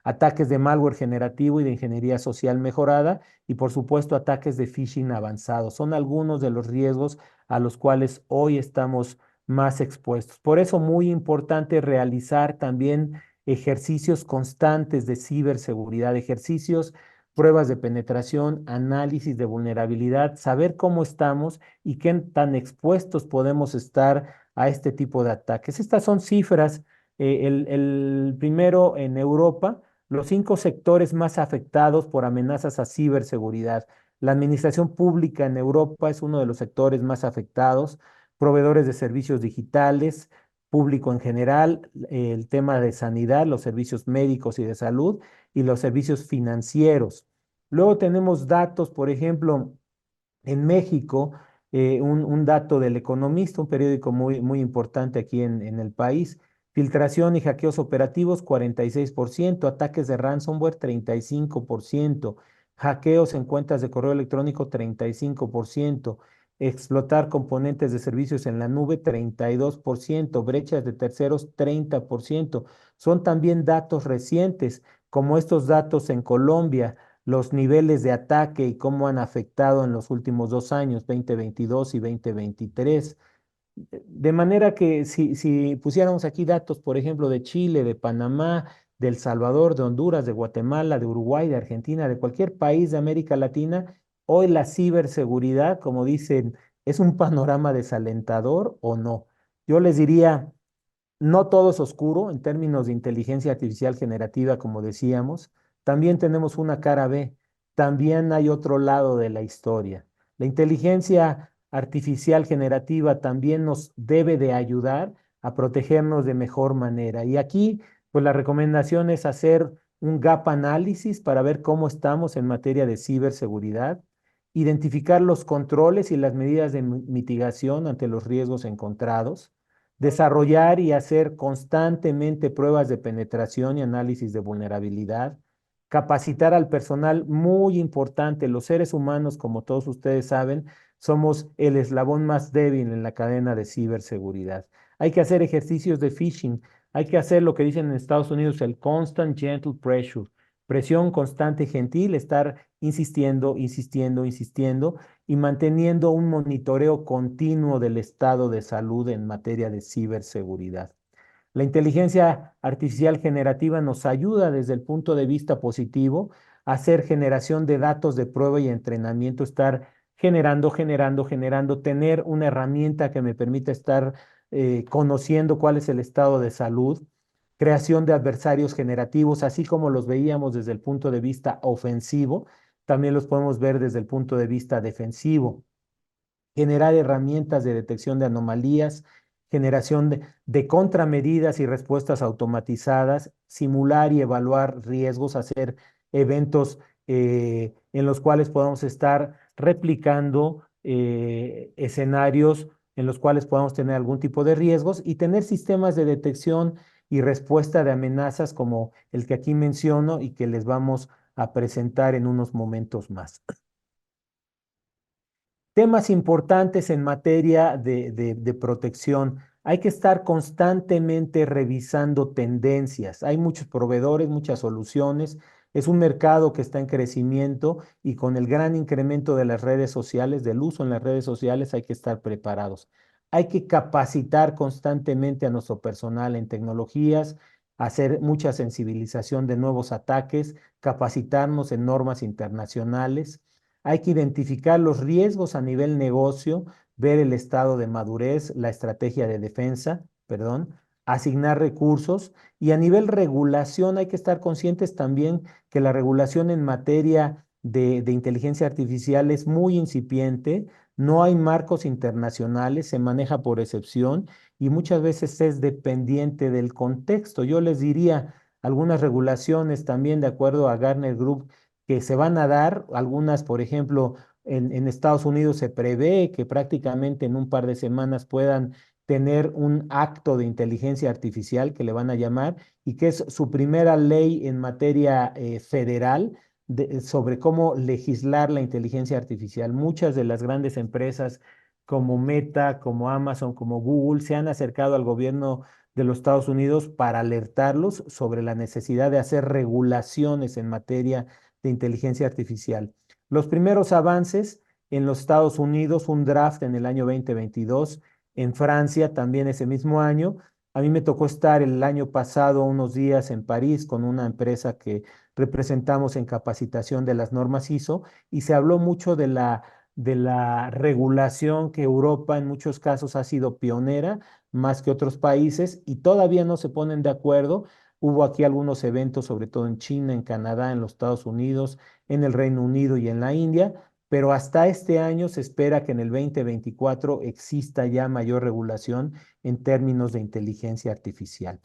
Ataques de malware generativo y de ingeniería social mejorada y por supuesto ataques de phishing avanzado. Son algunos de los riesgos a los cuales hoy estamos más expuestos. Por eso muy importante realizar también ejercicios constantes de ciberseguridad, ejercicios, pruebas de penetración, análisis de vulnerabilidad, saber cómo estamos y qué tan expuestos podemos estar a este tipo de ataques. Estas son cifras. El primero en Europa, los 5 sectores más afectados por amenazas a ciberseguridad. La administración pública en Europa es uno de los sectores más afectados, proveedores de servicios digitales, público en general, el tema de sanidad, los servicios médicos y de salud y los servicios financieros. Luego tenemos datos, por ejemplo, en México, un dato del Economista, un periódico muy importante aquí en el país. Filtración y hackeos operativos, 46%, ataques de ransomware, 35%, hackeos en cuentas de correo electrónico, 35%, explotar componentes de servicios en la nube, 32%, brechas de terceros, 30%. Son también datos recientes, como estos datos en Colombia, los niveles de ataque y cómo han afectado en los últimos 2 años, 2022 y 2023. De manera que si pusiéramos aquí datos, por ejemplo, de Chile, de Panamá, de El Salvador, de Honduras, de Guatemala, de Uruguay, de Argentina, de cualquier país de América Latina, hoy la ciberseguridad, como dicen, ¿es un panorama desalentador o no? Yo les diría, no todo es oscuro en términos de inteligencia artificial generativa, como decíamos. También tenemos una cara B. También hay otro lado de la historia. La inteligencia artificial generativa también nos debe de ayudar a protegernos de mejor manera. Y aquí, pues la recomendación es hacer un gap análisis para ver cómo estamos en materia de ciberseguridad, identificar los controles y las medidas de mitigación ante los riesgos encontrados, desarrollar y hacer constantemente pruebas de penetración y análisis de vulnerabilidad, capacitar al personal, muy importante. Los seres humanos, como todos ustedes saben, somos el eslabón más débil en la cadena de ciberseguridad. Hay que hacer ejercicios de phishing, hay que hacer lo que dicen en Estados Unidos el constant gentle pressure, presión constante gentil, estar insistiendo, insistiendo, insistiendo y manteniendo un monitoreo continuo del estado de salud en materia de ciberseguridad. La inteligencia artificial generativa nos ayuda desde el punto de vista positivo a hacer generación de datos de prueba y entrenamiento, estar generando, generando, generando, tener una herramienta que me permita estar conociendo cuál es el estado de salud, creación de adversarios generativos, así como los veíamos desde el punto de vista ofensivo, también los podemos ver desde el punto de vista defensivo, generar herramientas de detección de anomalías, generación de contramedidas y respuestas automatizadas, simular y evaluar riesgos, hacer eventos en los cuales podamos estar replicando escenarios en los cuales podamos tener algún tipo de riesgos y tener sistemas de detección y respuesta de amenazas como el que aquí menciono y que les vamos a presentar en unos momentos más. Temas importantes en materia de protección. Hay que estar constantemente revisando tendencias. Hay muchos proveedores, muchas soluciones. Es un mercado que está en crecimiento y con el gran incremento de las redes sociales, del uso en las redes sociales, hay que estar preparados. Hay que capacitar constantemente a nuestro personal en tecnologías, hacer mucha sensibilización de nuevos ataques, capacitarnos en normas internacionales. Hay que identificar los riesgos a nivel negocio, ver el estado de madurez, la estrategia de defensa, perdón, asignar recursos y a nivel regulación hay que estar conscientes también que la regulación en materia de inteligencia artificial es muy incipiente, no hay marcos internacionales, se maneja por excepción y muchas veces es dependiente del contexto. Yo les diría algunas regulaciones también de acuerdo a Gartner Group que se van a dar, algunas, por ejemplo, en Estados Unidos se prevé que prácticamente en un par de semanas puedan tener un acto de inteligencia artificial que le van a llamar y que es su primera ley en materia federal sobre cómo legislar la inteligencia artificial. Muchas de las grandes empresas como Meta, como Amazon, como Google se han acercado al gobierno de los Estados Unidos para alertarlos sobre la necesidad de hacer regulaciones en materia de inteligencia artificial. Los primeros avances en los Estados Unidos, un draft en el año 2022, en Francia también ese mismo año. A mí me tocó estar el año pasado unos días en París con una empresa que representamos en capacitación de las normas ISO y se habló mucho de la regulación que Europa en muchos casos ha sido pionera más que otros países y todavía no se ponen de acuerdo. Hubo aquí algunos eventos, sobre todo en China, en Canadá, en los Estados Unidos, en el Reino Unido y en la India, pero hasta este año se espera que en el 2024 exista ya mayor regulación en términos de inteligencia artificial.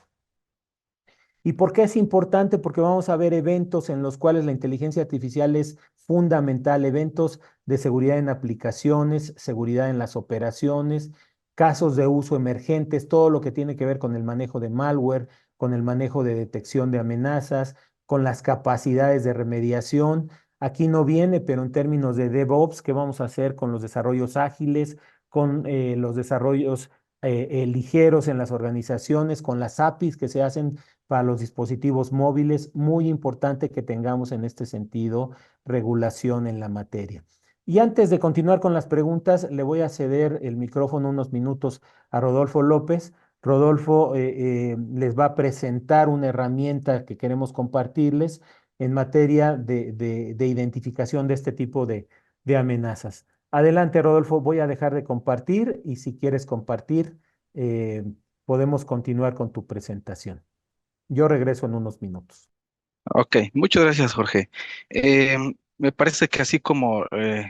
¿Y por qué es importante? Porque vamos a ver eventos en los cuales la inteligencia artificial es fundamental, eventos de seguridad en aplicaciones, seguridad en las operaciones, casos de uso emergentes, todo lo que tiene que ver con el manejo de malware, con el manejo de detección de amenazas, con las capacidades de remediación. Aquí no viene, pero en términos de DevOps, ¿qué vamos a hacer con los desarrollos ágiles, con los desarrollos ligeros en las organizaciones, con las APIs que se hacen para los dispositivos móviles? Muy importante que tengamos en este sentido regulación en la materia. Y antes de continuar con las preguntas, le voy a ceder el micrófono unos minutos a Rodolfo López. Rodolfo les va a presentar una herramienta que queremos compartirles en materia de identificación de este tipo de amenazas. Adelante, Rodolfo, voy a dejar de compartir y si quieres compartir, eh, podemos continuar con tu presentación. Yo regreso en unos minutos. Ok, muchas gracias, Jorge. Me parece que así como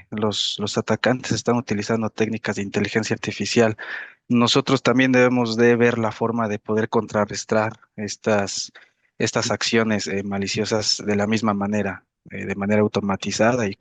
los atacantes están utilizando técnicas de inteligencia artificial, nosotros también debemos de ver la forma de poder contrarrestar estas acciones maliciosas de la misma manera, de manera automatizada y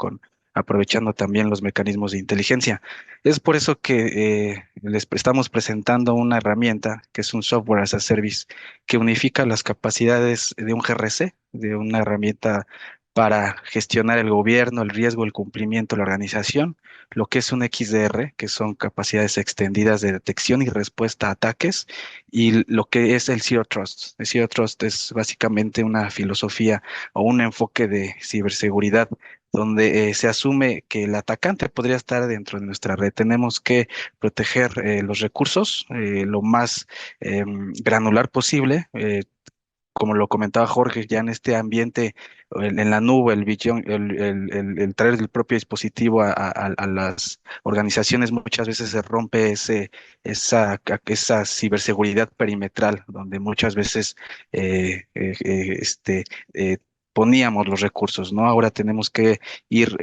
aprovechando también los mecanismos de inteligencia. Es por eso que les estamos presentando una herramienta que es un software as a service que unifica las capacidades de un GRC, de una herramienta para gestionar el gobierno, el riesgo, el cumplimiento, la organización, lo que es un XDR, que son capacidades extendidas de detección y respuesta a ataques, y lo que es el Zero Trust. El Zero Trust es básicamente una filosofía o un enfoque de ciberseguridad donde se asume que el atacante podría estar dentro de nuestra red. Tenemos que proteger los recursos lo más granular posible. Como lo comentaba Jorge, ya en este ambiente, en la nube, el traer el propio dispositivo a las organizaciones, muchas veces se rompe esa ciberseguridad perimetral, donde muchas veces eh, eh, eh, este, eh, poníamos los recursos, ¿no? Ahora tenemos que ir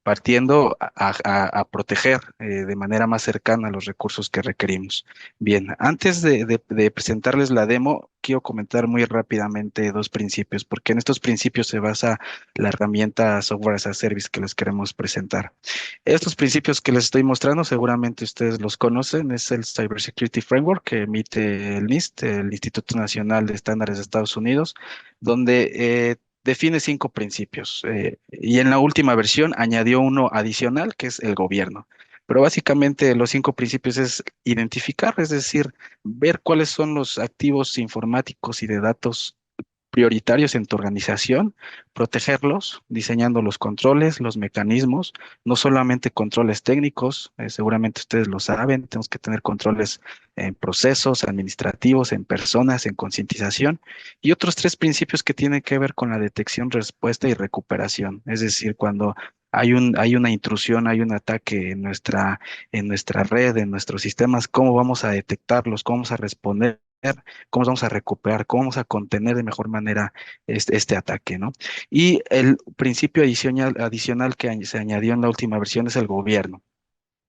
partiendo a proteger de manera más cercana los recursos que requerimos. Bien, antes de presentarles la demo, quiero comentar muy rápidamente dos principios, porque en estos principios se basa la herramienta Software as a Service que les queremos presentar. Estos principios que les estoy mostrando, seguramente ustedes los conocen, es el Cybersecurity Framework que emite el NIST, el Instituto Nacional de Estándares de Estados Unidos, donde define cinco principios, y en la última versión añadió uno adicional, que es el gobierno. Pero básicamente los cinco principios es identificar, es decir, ver cuáles son los activos informáticos y de datos prioritarios en tu organización, protegerlos, diseñando los controles, los mecanismos, no solamente controles técnicos, seguramente ustedes lo saben, tenemos que tener controles en procesos administrativos, en personas, en concientización, y otros tres principios que tienen que ver con la detección, respuesta y recuperación, es decir, cuando hay una intrusión, hay un ataque en nuestra red, en nuestros sistemas, ¿cómo vamos a detectarlos? ¿Cómo vamos a responder? ¿Cómo vamos a recuperar? ¿Cómo vamos a contener de mejor manera este ataque, ¿no? Y el principio adicional que se añadió en la última versión es el gobierno.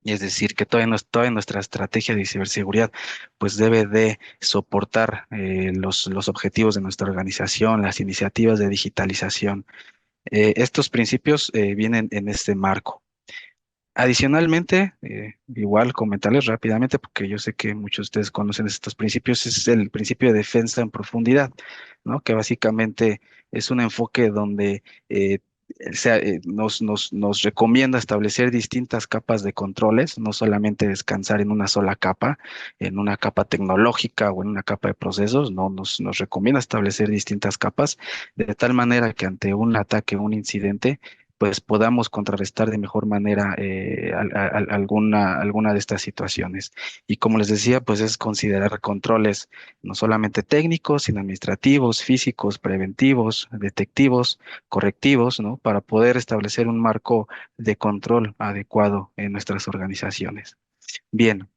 Y es decir, que toda nuestra estrategia de ciberseguridad pues debe de soportar los objetivos de nuestra organización, las iniciativas de digitalización. Estos principios vienen en este marco. Adicionalmente, igual comentarles rápidamente, porque yo sé que muchos de ustedes conocen estos principios, es el principio de defensa en profundidad, ¿no? Que básicamente es un enfoque donde nos recomienda establecer distintas capas de controles, no solamente descansar en una sola capa, en una capa tecnológica o en una capa de procesos, no, nos recomienda establecer distintas capas, de tal manera que ante un ataque, un incidente, pues podamos contrarrestar de mejor manera alguna de estas situaciones. Y como les decía, pues es considerar controles no solamente técnicos, sino administrativos, físicos, preventivos, detectivos, correctivos, ¿no? Para poder establecer un marco de control adecuado en nuestras organizaciones. Bien.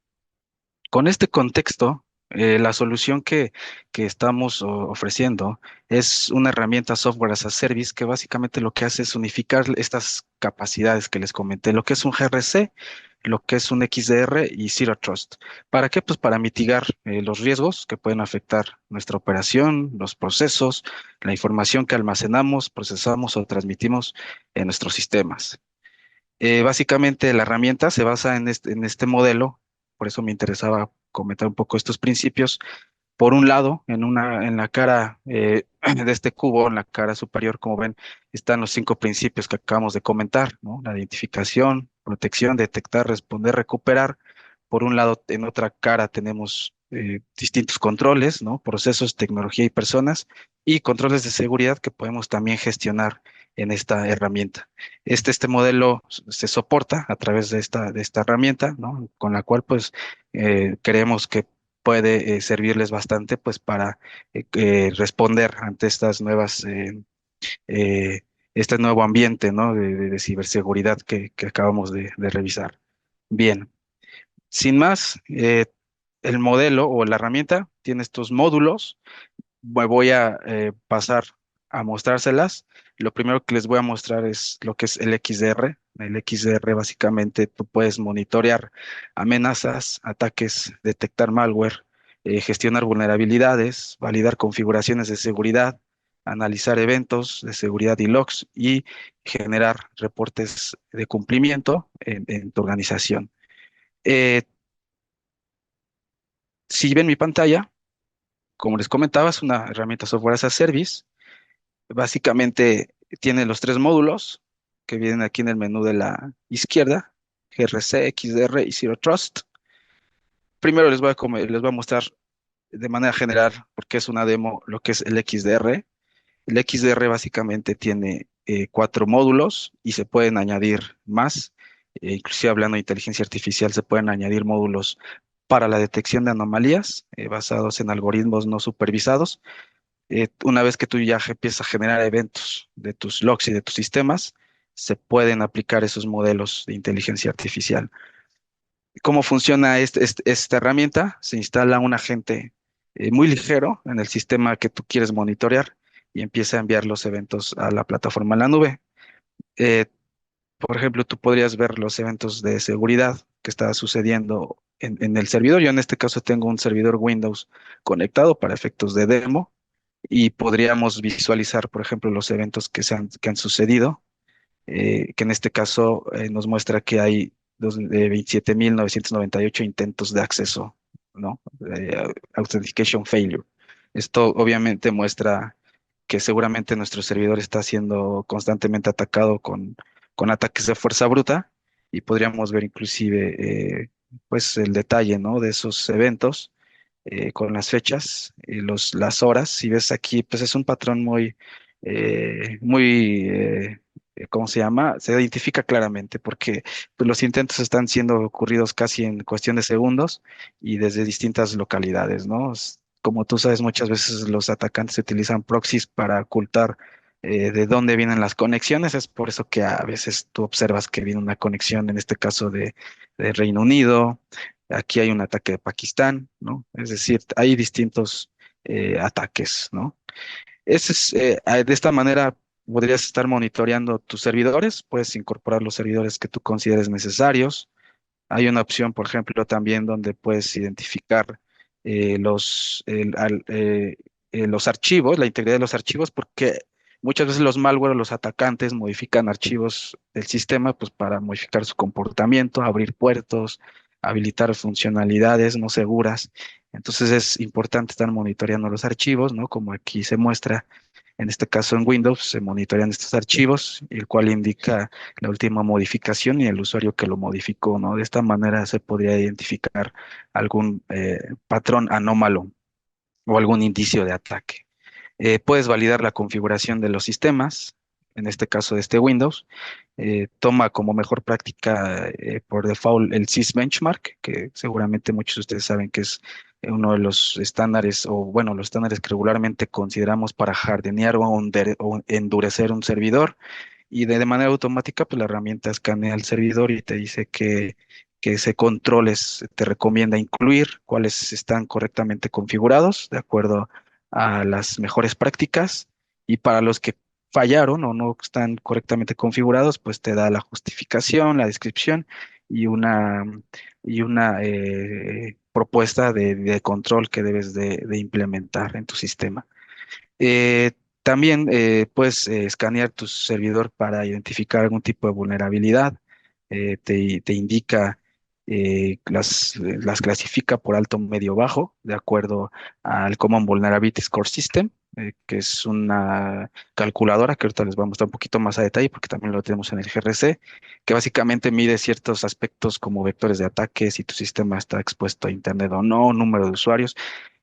Con este contexto, la solución que estamos ofreciendo es una herramienta software as a service que básicamente lo que hace es unificar estas capacidades que les comenté, lo que es un GRC, lo que es un XDR y Zero Trust. ¿Para qué? Pues para mitigar los riesgos que pueden afectar nuestra operación, los procesos, la información que almacenamos, procesamos o transmitimos en nuestros sistemas. Básicamente la herramienta se basa en este modelo, por eso me interesaba comentar un poco estos principios. Por un lado, en la cara de este cubo, en la cara superior, como ven, están los cinco principios que acabamos de comentar, ¿no? La identificación, protección, detectar, responder, recuperar. Por un lado, en otra cara tenemos distintos controles, ¿no? Procesos, tecnología y personas, y controles de seguridad que podemos también gestionar en esta herramienta. Este modelo se soporta a través de esta herramienta, ¿no? Con la cual, pues, creemos que puede servirles bastante pues para responder ante estas nuevas este nuevo ambiente, ¿no? de ciberseguridad que acabamos de revisar. Bien, sin más, el modelo o la herramienta tiene estos módulos. Me voy a pasar a mostrárselas. Lo primero que les voy a mostrar es lo que es el XDR. El XDR básicamente tú puedes monitorear amenazas, ataques, detectar malware, gestionar vulnerabilidades, validar configuraciones de seguridad, analizar eventos de seguridad y logs y generar reportes de cumplimiento en tu organización. Eh, si ven mi pantalla, como les comentaba, es una herramienta software as a service. Básicamente tiene los tres módulos que vienen aquí en el menú de la izquierda, GRC, XDR y Zero Trust. Primero les voy a mostrar de manera general, porque es una demo, lo que es el XDR. El XDR básicamente tiene cuatro módulos y se pueden añadir más. Inclusive hablando de inteligencia artificial, se pueden añadir módulos para la detección de anomalías basados en algoritmos no supervisados. Una vez que tú ya empiezas a generar eventos de tus logs y de tus sistemas, se pueden aplicar esos modelos de inteligencia artificial. ¿Cómo funciona esta herramienta? Se instala un agente muy ligero en el sistema que tú quieres monitorear y empieza a enviar los eventos a la plataforma en la nube. Eh, por ejemplo, tú podrías ver los eventos de seguridad que está sucediendo en el servidor. Yo en este caso tengo un servidor Windows conectado para efectos de demo y podríamos visualizar, por ejemplo, los eventos que han sucedido, que en este caso nos muestra que hay 27.998 intentos de acceso, ¿no? Authentication failure. Esto obviamente muestra que seguramente nuestro servidor está siendo constantemente atacado con ataques de fuerza bruta y podríamos ver inclusive pues el detalle, ¿no? De esos eventos con las fechas y las horas. Si ves aquí, pues es un patrón ¿cómo se llama? Se identifica claramente porque pues, los intentos están siendo ocurridos casi en cuestión de segundos y desde distintas localidades, ¿no? Como tú sabes, muchas veces los atacantes utilizan proxies para ocultar de dónde vienen las conexiones. Es por eso que a veces tú observas que viene una conexión, en este caso de Reino Unido. Aquí hay un ataque de Pakistán, ¿no? Es decir, hay distintos ataques, ¿no? De esta manera podrías estar monitoreando tus servidores, puedes incorporar los servidores que tú consideres necesarios. Hay una opción, por ejemplo, también donde puedes identificar los archivos, la integridad de los archivos, porque muchas veces los malware o los atacantes modifican archivos del sistema pues, para modificar su comportamiento, abrir puertos, habilitar funcionalidades no seguras. Entonces es importante estar monitoreando los archivos, ¿no? Como aquí se muestra, en este caso en Windows se monitorean estos archivos, el cual indica la última modificación y el usuario que lo modificó, ¿no? De esta manera se podría identificar algún patrón anómalo o algún indicio de ataque. Puedes validar la configuración de los sistemas, en este caso de este Windows. Toma como mejor práctica por default el SysBenchmark, que seguramente muchos de ustedes saben que es uno de los estándares, o bueno, los estándares que regularmente consideramos para hardenear o endurecer un servidor. Y de manera automática, pues la herramienta escanea el servidor y te dice que ese controles te recomienda incluir, cuáles están correctamente configurados de acuerdo a las mejores prácticas. Y para los que fallaron o no están correctamente configurados, pues te da la justificación, la descripción y una propuesta de control que debes de implementar en tu sistema. Eh, También puedes escanear tu servidor para identificar algún tipo de vulnerabilidad. Te indica, las clasifica por alto, medio, bajo, de acuerdo al Common Vulnerability Score System, que es una calculadora que ahorita les voy a mostrar un poquito más a detalle porque también lo tenemos en el GRC, que básicamente mide ciertos aspectos como vectores de ataque, si tu sistema está expuesto a Internet o no, número de usuarios,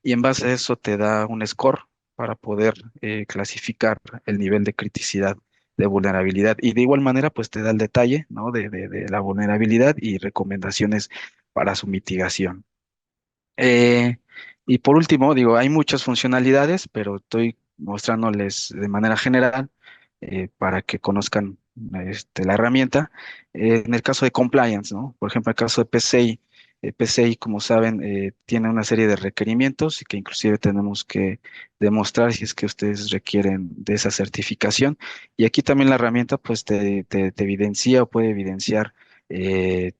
y en base a eso te da un score para poder clasificar el nivel de criticidad de vulnerabilidad. Y de igual manera, pues te da el detalle, ¿no? de la vulnerabilidad y recomendaciones para su mitigación. Eh, y por último, digo, hay muchas funcionalidades, pero estoy mostrándoles de manera general para que conozcan la herramienta. En el caso de compliance, ¿no? Por ejemplo, en el caso de PCI, PCI, como saben, tiene una serie de requerimientos y que inclusive tenemos que demostrar si es que ustedes requieren de esa certificación. Y aquí también la herramienta pues te evidencia o puede evidenciar eh,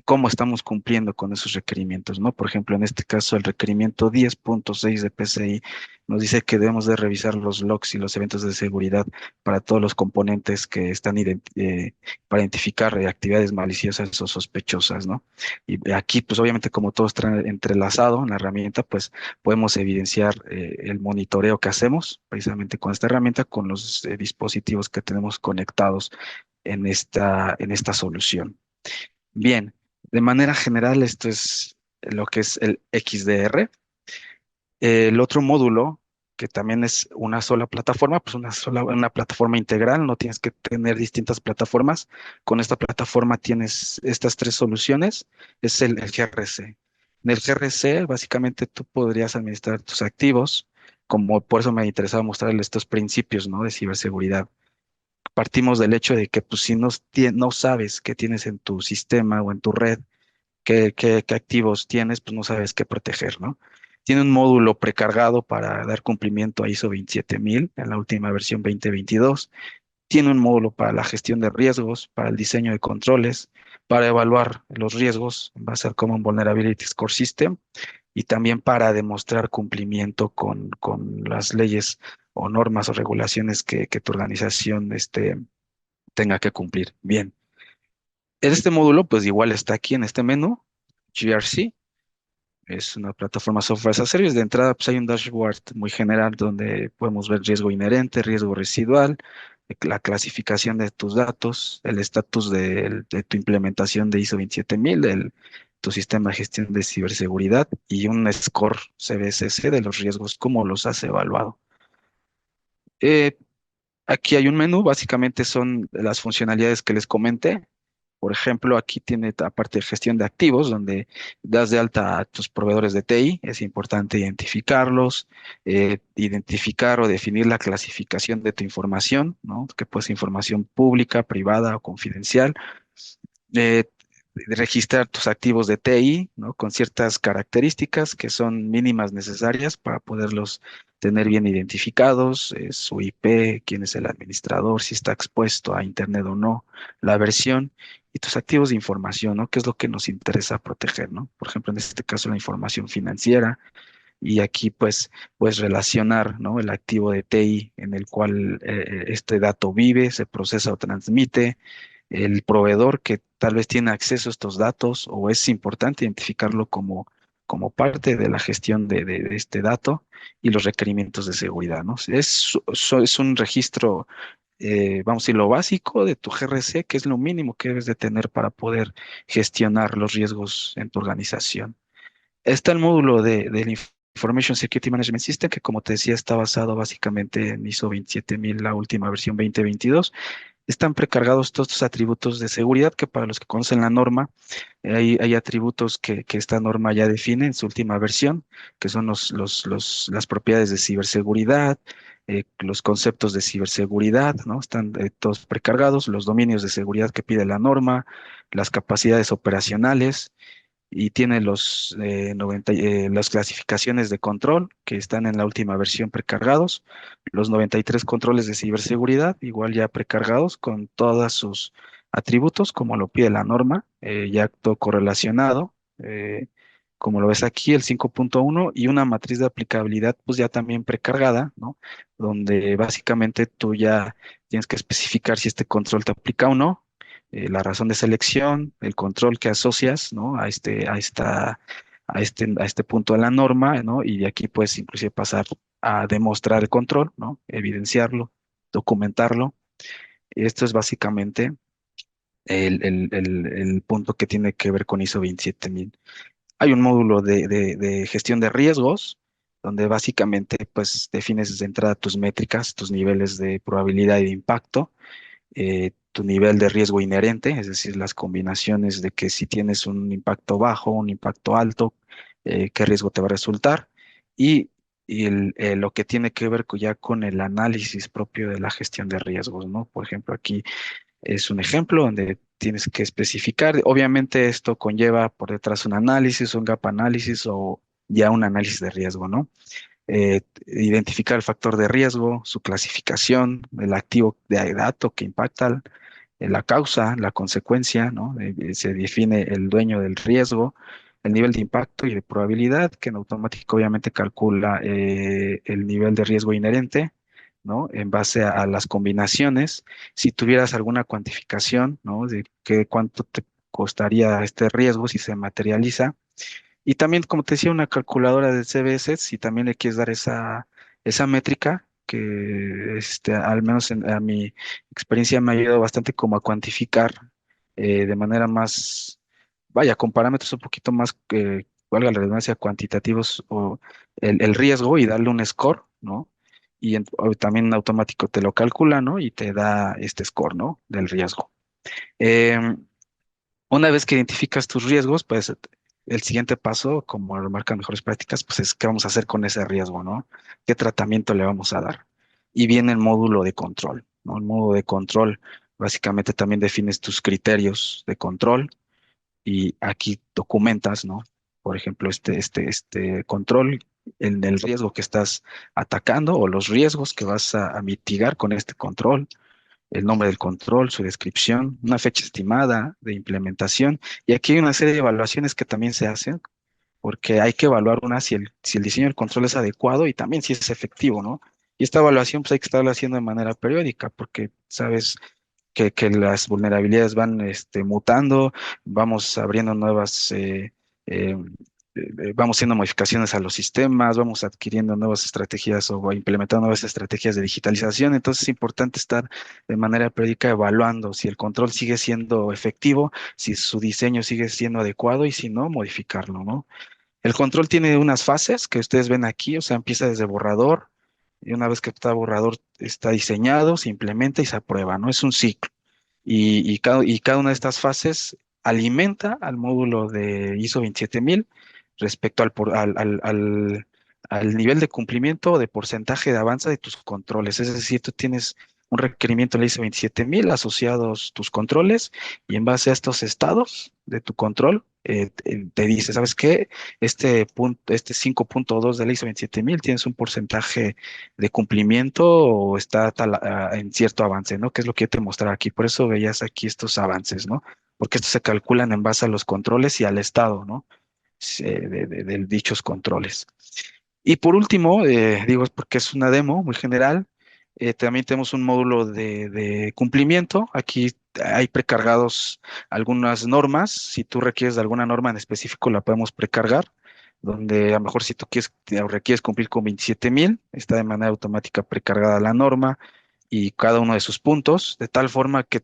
cómo estamos cumpliendo con esos requerimientos, ¿no? Por ejemplo, en este caso, el requerimiento 10.6 de PCI nos dice que debemos de revisar los logs y los eventos de seguridad para todos los componentes que están para identificar actividades maliciosas o sospechosas, ¿no? Y aquí, pues obviamente, como todo está entrelazado en la herramienta, pues podemos evidenciar el monitoreo que hacemos precisamente con esta herramienta, con los dispositivos que tenemos conectados en esta solución. Bien, de manera general, esto es lo que es el XDR. El otro módulo, que también es una sola plataforma, pues una plataforma integral, no tienes que tener distintas plataformas. Con esta plataforma tienes estas tres soluciones, es el GRC. En el GRC, básicamente tú podrías administrar tus activos, como por eso me interesaba mostrarles estos principios, ¿no? De ciberseguridad. Partimos del hecho de que pues, si no sabes qué tienes en tu sistema o en tu red, qué activos tienes, pues no sabes qué proteger, ¿no? Tiene un módulo precargado para dar cumplimiento a ISO 27000 en la última versión 2022. Tiene un módulo para la gestión de riesgos, para el diseño de controles, para evaluar los riesgos en base al Common Vulnerability Score System y también para demostrar cumplimiento con las leyes o normas o regulaciones que tu organización tenga que cumplir. Bien. Este módulo, pues igual está aquí en este menú, GRC. Es una plataforma software as a service. De entrada, pues hay un dashboard muy general donde podemos ver riesgo inherente, riesgo residual, la clasificación de tus datos, el estatus de tu implementación de ISO 27000, tu sistema de gestión de ciberseguridad y un score CVSS de los riesgos, cómo los has evaluado. Eh, Aquí hay un menú, básicamente son las funcionalidades que les comenté. Por ejemplo, aquí tiene aparte de gestión de activos, donde das de alta a tus proveedores de TI. Es importante identificarlos, identificar o definir la clasificación de tu información, ¿no? Que puede ser información pública, privada o confidencial. Eh, Registrar tus activos de TI, ¿no? Con ciertas características que son mínimas necesarias para poderlos tener bien identificados, su IP, quién es el administrador, si está expuesto a Internet o no, la versión y tus activos de información, ¿no? ¿Qué es lo que nos interesa proteger, ¿no? Por ejemplo, en este caso, la información financiera. Y aquí, pues, puedes relacionar, ¿no? El activo de TI en el cual este dato vive, se procesa o transmite, el proveedor que tal vez tiene acceso a estos datos o es importante identificarlo como parte de la gestión de este dato y los requerimientos de seguridad, ¿no? Es un registro, vamos a decir, lo básico de tu GRC, que es lo mínimo que debes de tener para poder gestionar los riesgos en tu organización. Está el módulo del Information Security Management System, que como te decía, está basado básicamente en ISO 27000, la última versión 2022. Están precargados todos estos atributos de seguridad que para los que conocen la norma, hay atributos que esta norma ya define en su última versión, que son las propiedades de ciberseguridad, los conceptos de ciberseguridad, ¿no? Están todos precargados, los dominios de seguridad que pide la norma, las capacidades operacionales y tiene las clasificaciones de control que están en la última versión precargados, los 93 controles de ciberseguridad, igual ya precargados con todos sus atributos, como lo pide la norma, ya todo correlacionado, como lo ves aquí, el 5.1 y una matriz de aplicabilidad, pues ya también precargada, ¿no? Donde básicamente tú ya tienes que especificar si este control te aplica o no, la razón de selección, el control que asocias, ¿no? A este punto de la norma, ¿no? Y de aquí puedes inclusive pasar a demostrar el control, ¿no? Evidenciarlo, documentarlo. Esto es básicamente el punto que tiene que ver con ISO 27000. Hay un módulo de gestión de riesgos, donde básicamente pues defines de entrada tus métricas, tus niveles de probabilidad y de impacto, tu nivel de riesgo inherente, es decir, las combinaciones de que si tienes un impacto bajo, un impacto alto, qué riesgo te va a resultar, y, lo que tiene que ver ya con el análisis propio de la gestión de riesgos, ¿no? Por ejemplo, aquí es un ejemplo donde tienes que especificar. Obviamente esto conlleva por detrás un análisis, un gap análisis o ya un análisis de riesgo, ¿no? Identificar el factor de riesgo, su clasificación, el activo de dato que impacta, la causa, la consecuencia, ¿no? Se define el dueño del riesgo, el nivel de impacto y de probabilidad, que en automático obviamente calcula el nivel de riesgo inherente, ¿no? En base a las combinaciones. Si tuvieras alguna cuantificación, ¿no? De cuánto te costaría este riesgo si se materializa. Y también, como te decía, una calculadora de CBS, si también le quieres dar esa métrica, que al menos a mi experiencia me ha ayudado bastante como a cuantificar de manera más, vaya, con parámetros un poquito más, valga la redundancia, cuantitativos o el riesgo y darle un score, ¿no? Y o también en automático te lo calcula, ¿no? Y te da este score, ¿no? Del riesgo. Em, una vez que identificas tus riesgos, pues el siguiente paso, como lo marcan mejores prácticas, pues es qué vamos a hacer con ese riesgo, ¿no? ¿Qué tratamiento le vamos a dar? Y viene el módulo de control, ¿no? El módulo de control, básicamente también defines tus criterios de control y aquí documentas, ¿no? Por ejemplo, este control, el riesgo que estás atacando o los riesgos que vas a mitigar con este control, el nombre del control, su descripción, una fecha estimada de implementación. Y aquí hay una serie de evaluaciones que también se hacen, porque hay que evaluar si el diseño del control es adecuado y también si es efectivo, ¿no? Y esta evaluación pues hay que estarla haciendo de manera periódica, porque sabes que las vulnerabilidades van mutando, vamos abriendo nuevas, eh, vamos haciendo modificaciones a los sistemas, vamos adquiriendo nuevas estrategias o implementando nuevas estrategias de digitalización. Entonces es importante estar de manera periódica evaluando si el control sigue siendo efectivo, si su diseño sigue siendo adecuado y si no, modificarlo, ¿no? El control tiene unas fases que ustedes ven aquí, o sea, empieza desde borrador. Y una vez que está borrador, está diseñado, se implementa y se aprueba, ¿no? Es un ciclo y cada una de estas fases alimenta al módulo de ISO 27000 respecto al nivel de cumplimiento o de porcentaje de avance de tus controles. Es decir, tú tienes un requerimiento de la ISO 27000 asociados tus controles y en base a estos estados de tu control, te dice, ¿sabes qué? Este punto, este 5.2 de la ISO 27000 tienes un porcentaje de cumplimiento o está en cierto avance, ¿no? Que es lo que yo te mostraba aquí. Por eso veías aquí estos avances, ¿no? Porque estos se calculan en base a los controles y al estado, ¿no? De dichos controles. Y por último, digo, es porque es una demo muy general, también tenemos un módulo de cumplimiento. Aquí hay precargados algunas normas. Si tú requieres de alguna norma en específico, la podemos precargar, donde a lo mejor si tú quieres o requieres cumplir con 27000, está de manera automática precargada la norma y cada uno de sus puntos, de tal forma que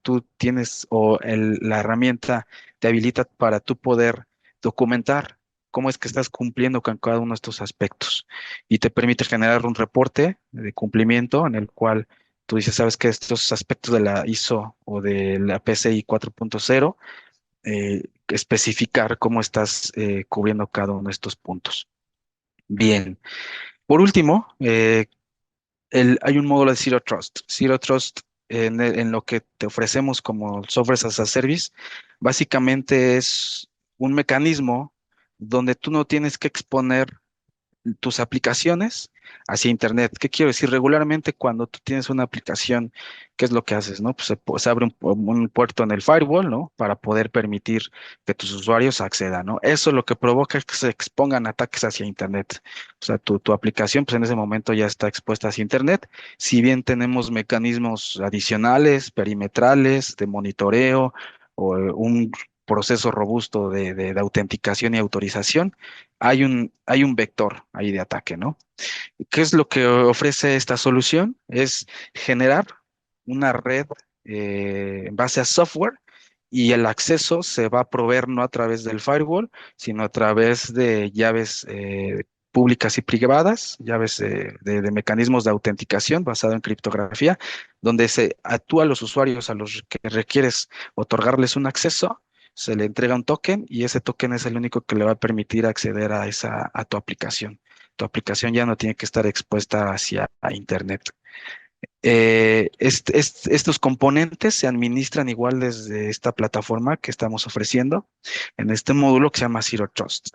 tú tienes o la herramienta te habilita para tú poder documentar cómo es que estás cumpliendo con cada uno de estos aspectos y te permite generar un reporte de cumplimiento en el cual tú dices, sabes que estos aspectos de la ISO o de la PCI 4.0, especificar cómo estás cubriendo cada uno de estos puntos. Bien. Por último, hay un módulo de Zero Trust. Zero Trust en lo que te ofrecemos como Software as a Service, básicamente es un mecanismo donde tú no tienes que exponer tus aplicaciones hacia Internet. ¿Qué quiero decir? Regularmente cuando tú tienes una aplicación, ¿qué es lo que haces, no? Pues se abre un puerto en el firewall, ¿no? Para poder permitir que tus usuarios accedan, ¿no? Eso lo que provoca es que se expongan ataques hacia Internet. O sea, tu aplicación, pues en ese momento ya está expuesta hacia Internet. Si bien tenemos mecanismos adicionales, perimetrales, de monitoreo o un proceso robusto de autenticación y autorización, hay un vector ahí de ataque, ¿no? ¿Qué es lo que ofrece esta solución? Es generar una red en base a software y el acceso se va a proveer no a través del firewall, sino a través de llaves públicas y privadas, llaves de mecanismos de autenticación basado en criptografía, donde se actúa a los usuarios a los que requieres otorgarles un acceso, se le entrega un token y ese token es el único que le va a permitir acceder a tu aplicación. Tu aplicación ya no tiene que estar expuesta hacia a Internet. Estos componentes se administran igual desde esta plataforma que estamos ofreciendo en este módulo que se llama Zero Trust.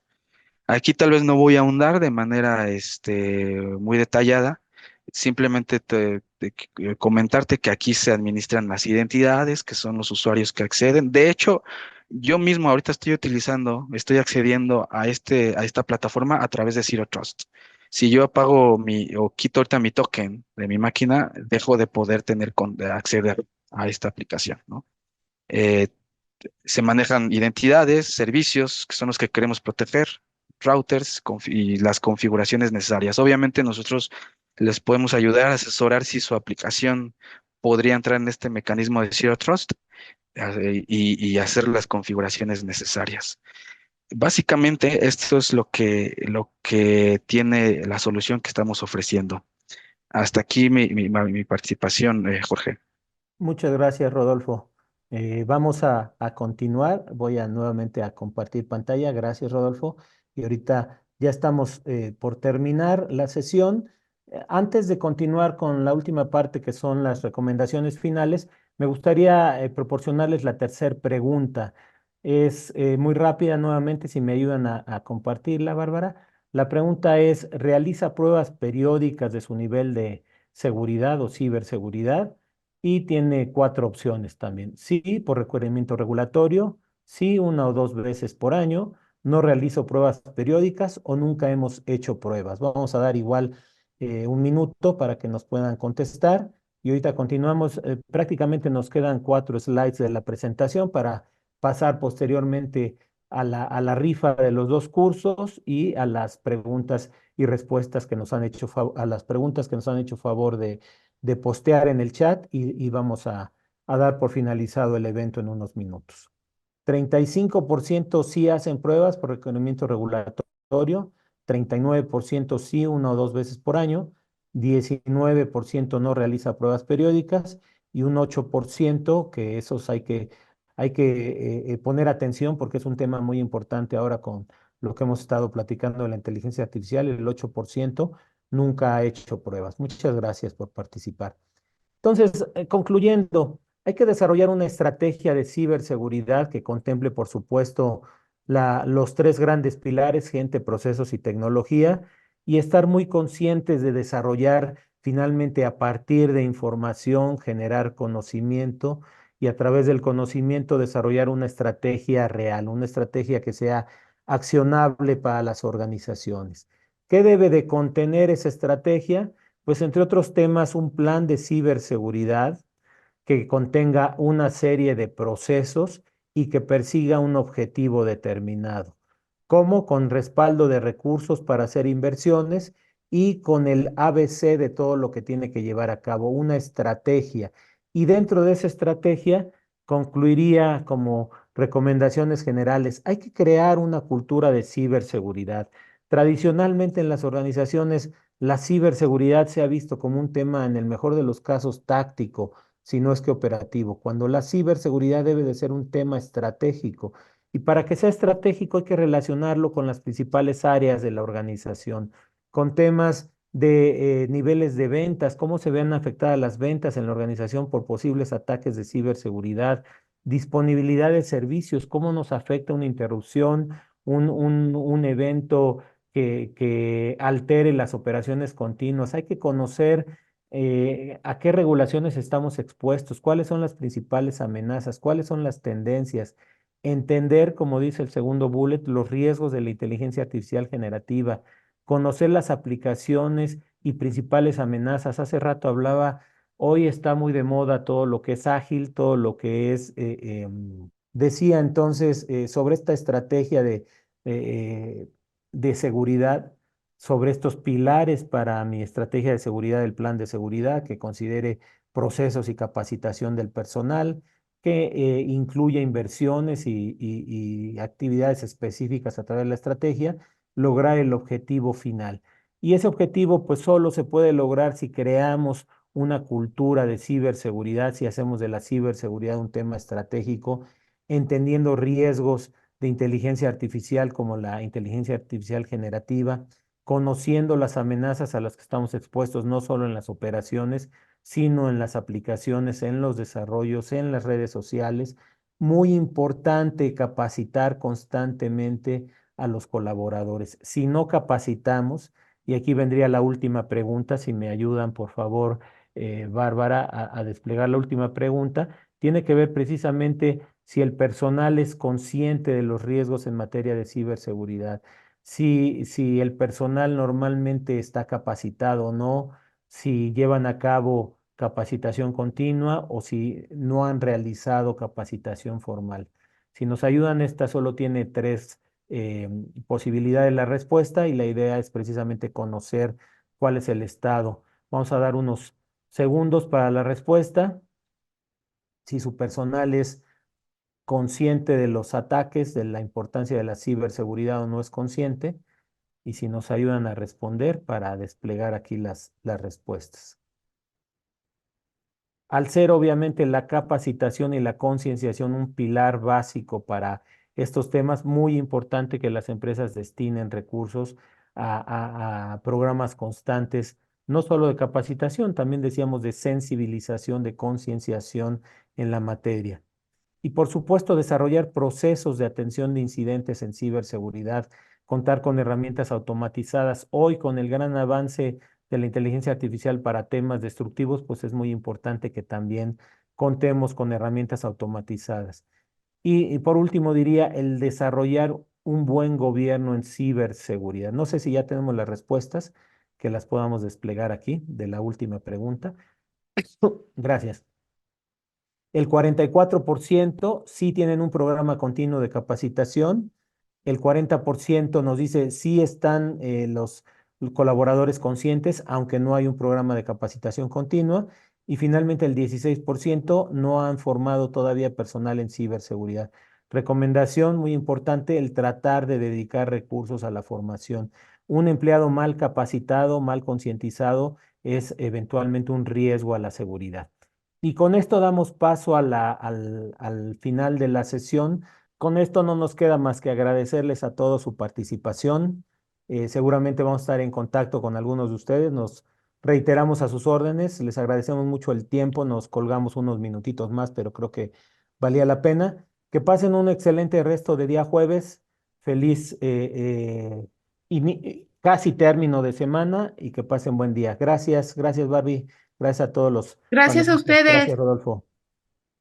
Aquí tal vez no voy a ahondar de manera muy detallada, simplemente comentarte que aquí se administran las identidades, que son los usuarios que acceden. De hecho, yo mismo ahorita estoy accediendo a esta plataforma a través de Zero Trust. Si yo apago o quito ahorita mi token de mi máquina, dejo de poder de acceder a esta aplicación, ¿no? Eh, Se manejan identidades, servicios, que son los que queremos proteger, routers y las configuraciones necesarias. Obviamente nosotros les podemos ayudar a asesorar si su aplicación podría entrar en este mecanismo de Zero Trust y hacer las configuraciones necesarias. Básicamente, esto es lo que tiene la solución que estamos ofreciendo. Hasta aquí mi participación, Jorge. Muchas gracias, Rodolfo. Vamos a continuar. Voy a nuevamente a compartir pantalla. Gracias, Rodolfo. Y ahorita ya estamos por terminar la sesión. Antes de continuar con la última parte, que son las recomendaciones finales, me gustaría proporcionarles la tercera pregunta. Es muy rápida nuevamente, si me ayudan a compartirla, Bárbara. La pregunta es, ¿realiza pruebas periódicas de su nivel de seguridad o ciberseguridad? Y tiene cuatro opciones también. Sí, por requerimiento regulatorio, sí, una o dos veces por año, no realizo pruebas periódicas o nunca hemos hecho pruebas. Vamos a dar igual un minuto para que nos puedan contestar. Y ahorita continuamos. Prácticamente nos quedan cuatro slides de la presentación para pasar posteriormente a la rifa de los dos cursos y a las preguntas y respuestas que nos han hecho, a las preguntas que nos han hecho favor de postear en el chat y vamos a dar por finalizado el evento en unos minutos. 35% sí hacen pruebas por requerimiento regulatorio, 39% sí una o dos veces por año, 19% no realiza pruebas periódicas y un 8% que esos hay que poner atención porque es un tema muy importante ahora con lo que hemos estado platicando de la inteligencia artificial. El 8% nunca ha hecho pruebas. Muchas gracias por participar. Entonces, concluyendo, hay que desarrollar una estrategia de ciberseguridad que contemple, por supuesto, los tres grandes pilares, gente, procesos y tecnología, y estar muy conscientes de desarrollar finalmente a partir de información, generar conocimiento y a través del conocimiento desarrollar una estrategia real, una estrategia que sea accionable para las organizaciones. ¿Qué debe de contener esa estrategia? Pues entre otros temas, un plan de ciberseguridad que contenga una serie de procesos y que persiga un objetivo determinado, como con respaldo de recursos para hacer inversiones y con el ABC de todo lo que tiene que llevar a cabo, una estrategia. Y dentro de esa estrategia concluiría como recomendaciones generales, hay que crear una cultura de ciberseguridad. Tradicionalmente en las organizaciones, la ciberseguridad se ha visto como un tema, en el mejor de los casos, táctico, si no es que operativo, cuando la ciberseguridad debe de ser un tema estratégico. Y para que sea estratégico hay que relacionarlo con las principales áreas de la organización, con temas de niveles de ventas, cómo se ven afectadas las ventas en la organización por posibles ataques de ciberseguridad, disponibilidad de servicios, cómo nos afecta una interrupción, un evento que altere las operaciones continuas. Hay que conocer a qué regulaciones estamos expuestos, cuáles son las principales amenazas, cuáles son las tendencias, entender, como dice el segundo bullet, los riesgos de la inteligencia artificial generativa, conocer las aplicaciones y principales amenazas. Hace rato hablaba, hoy está muy de moda todo lo que es ágil, todo lo que es, decía entonces, sobre esta estrategia eh, de seguridad, sobre estos pilares para mi estrategia de seguridad, del plan de seguridad, que considere procesos y capacitación del personal, que incluya inversiones y actividades específicas a través de la estrategia, lograr el objetivo final. Y ese objetivo pues solo se puede lograr si creamos una cultura de ciberseguridad, si hacemos de la ciberseguridad un tema estratégico, entendiendo riesgos de inteligencia artificial como la inteligencia artificial generativa, conociendo las amenazas a las que estamos expuestos, no solo en las operaciones, sino en las aplicaciones, en los desarrollos, en las redes sociales. Muy importante capacitar constantemente a los colaboradores. Si no capacitamos, y aquí vendría la última pregunta, si me ayudan, por favor, Bárbara, a desplegar la última pregunta, tiene que ver precisamente si el personal es consciente de los riesgos en materia de ciberseguridad, si el personal normalmente está capacitado o no, si llevan a cabo capacitación continua o si no han realizado capacitación formal. Si nos ayudan, esta solo tiene tres posibilidades la respuesta y la idea es precisamente conocer cuál es el estado. Vamos a dar unos segundos para la respuesta. Si su personal es consciente de los ataques, de la importancia de la ciberseguridad o no es consciente, y si nos ayudan a responder para desplegar aquí las respuestas. Al ser obviamente la capacitación y la concienciación un pilar básico para estos temas, muy importante que las empresas destinen recursos a programas constantes, no solo de capacitación, también decíamos de sensibilización, de concienciación en la materia. Y por supuesto, desarrollar procesos de atención de incidentes en ciberseguridad, contar con herramientas automatizadas. Hoy, con el gran avance de la inteligencia artificial para temas destructivos, pues es muy importante que también contemos con herramientas automatizadas. Y por último, diría el desarrollar un buen gobierno en ciberseguridad. No sé si ya tenemos las respuestas que las podamos desplegar aquí de la última pregunta. Gracias. El 44% sí tienen un programa continuo de capacitación. El 40% nos dice sí están los colaboradores conscientes, aunque no hay un programa de capacitación continua. Y finalmente el 16% no han formado todavía personal en ciberseguridad. Recomendación muy importante, el tratar de dedicar recursos a la formación. Un empleado mal capacitado, mal concientizado, es eventualmente un riesgo a la seguridad. Y con esto damos paso al final de la sesión. Con esto no nos queda más que agradecerles a todos su participación. Seguramente vamos a estar en contacto con algunos de ustedes. Nos reiteramos a sus órdenes. Les agradecemos mucho el tiempo. Nos colgamos unos minutitos más, pero creo que valía la pena. Que pasen un excelente resto de día jueves. Feliz casi término de semana y que pasen buen día. Gracias, gracias Barbie. Gracias a todos los Gracias a panelistas. ustedes. Gracias, Rodolfo.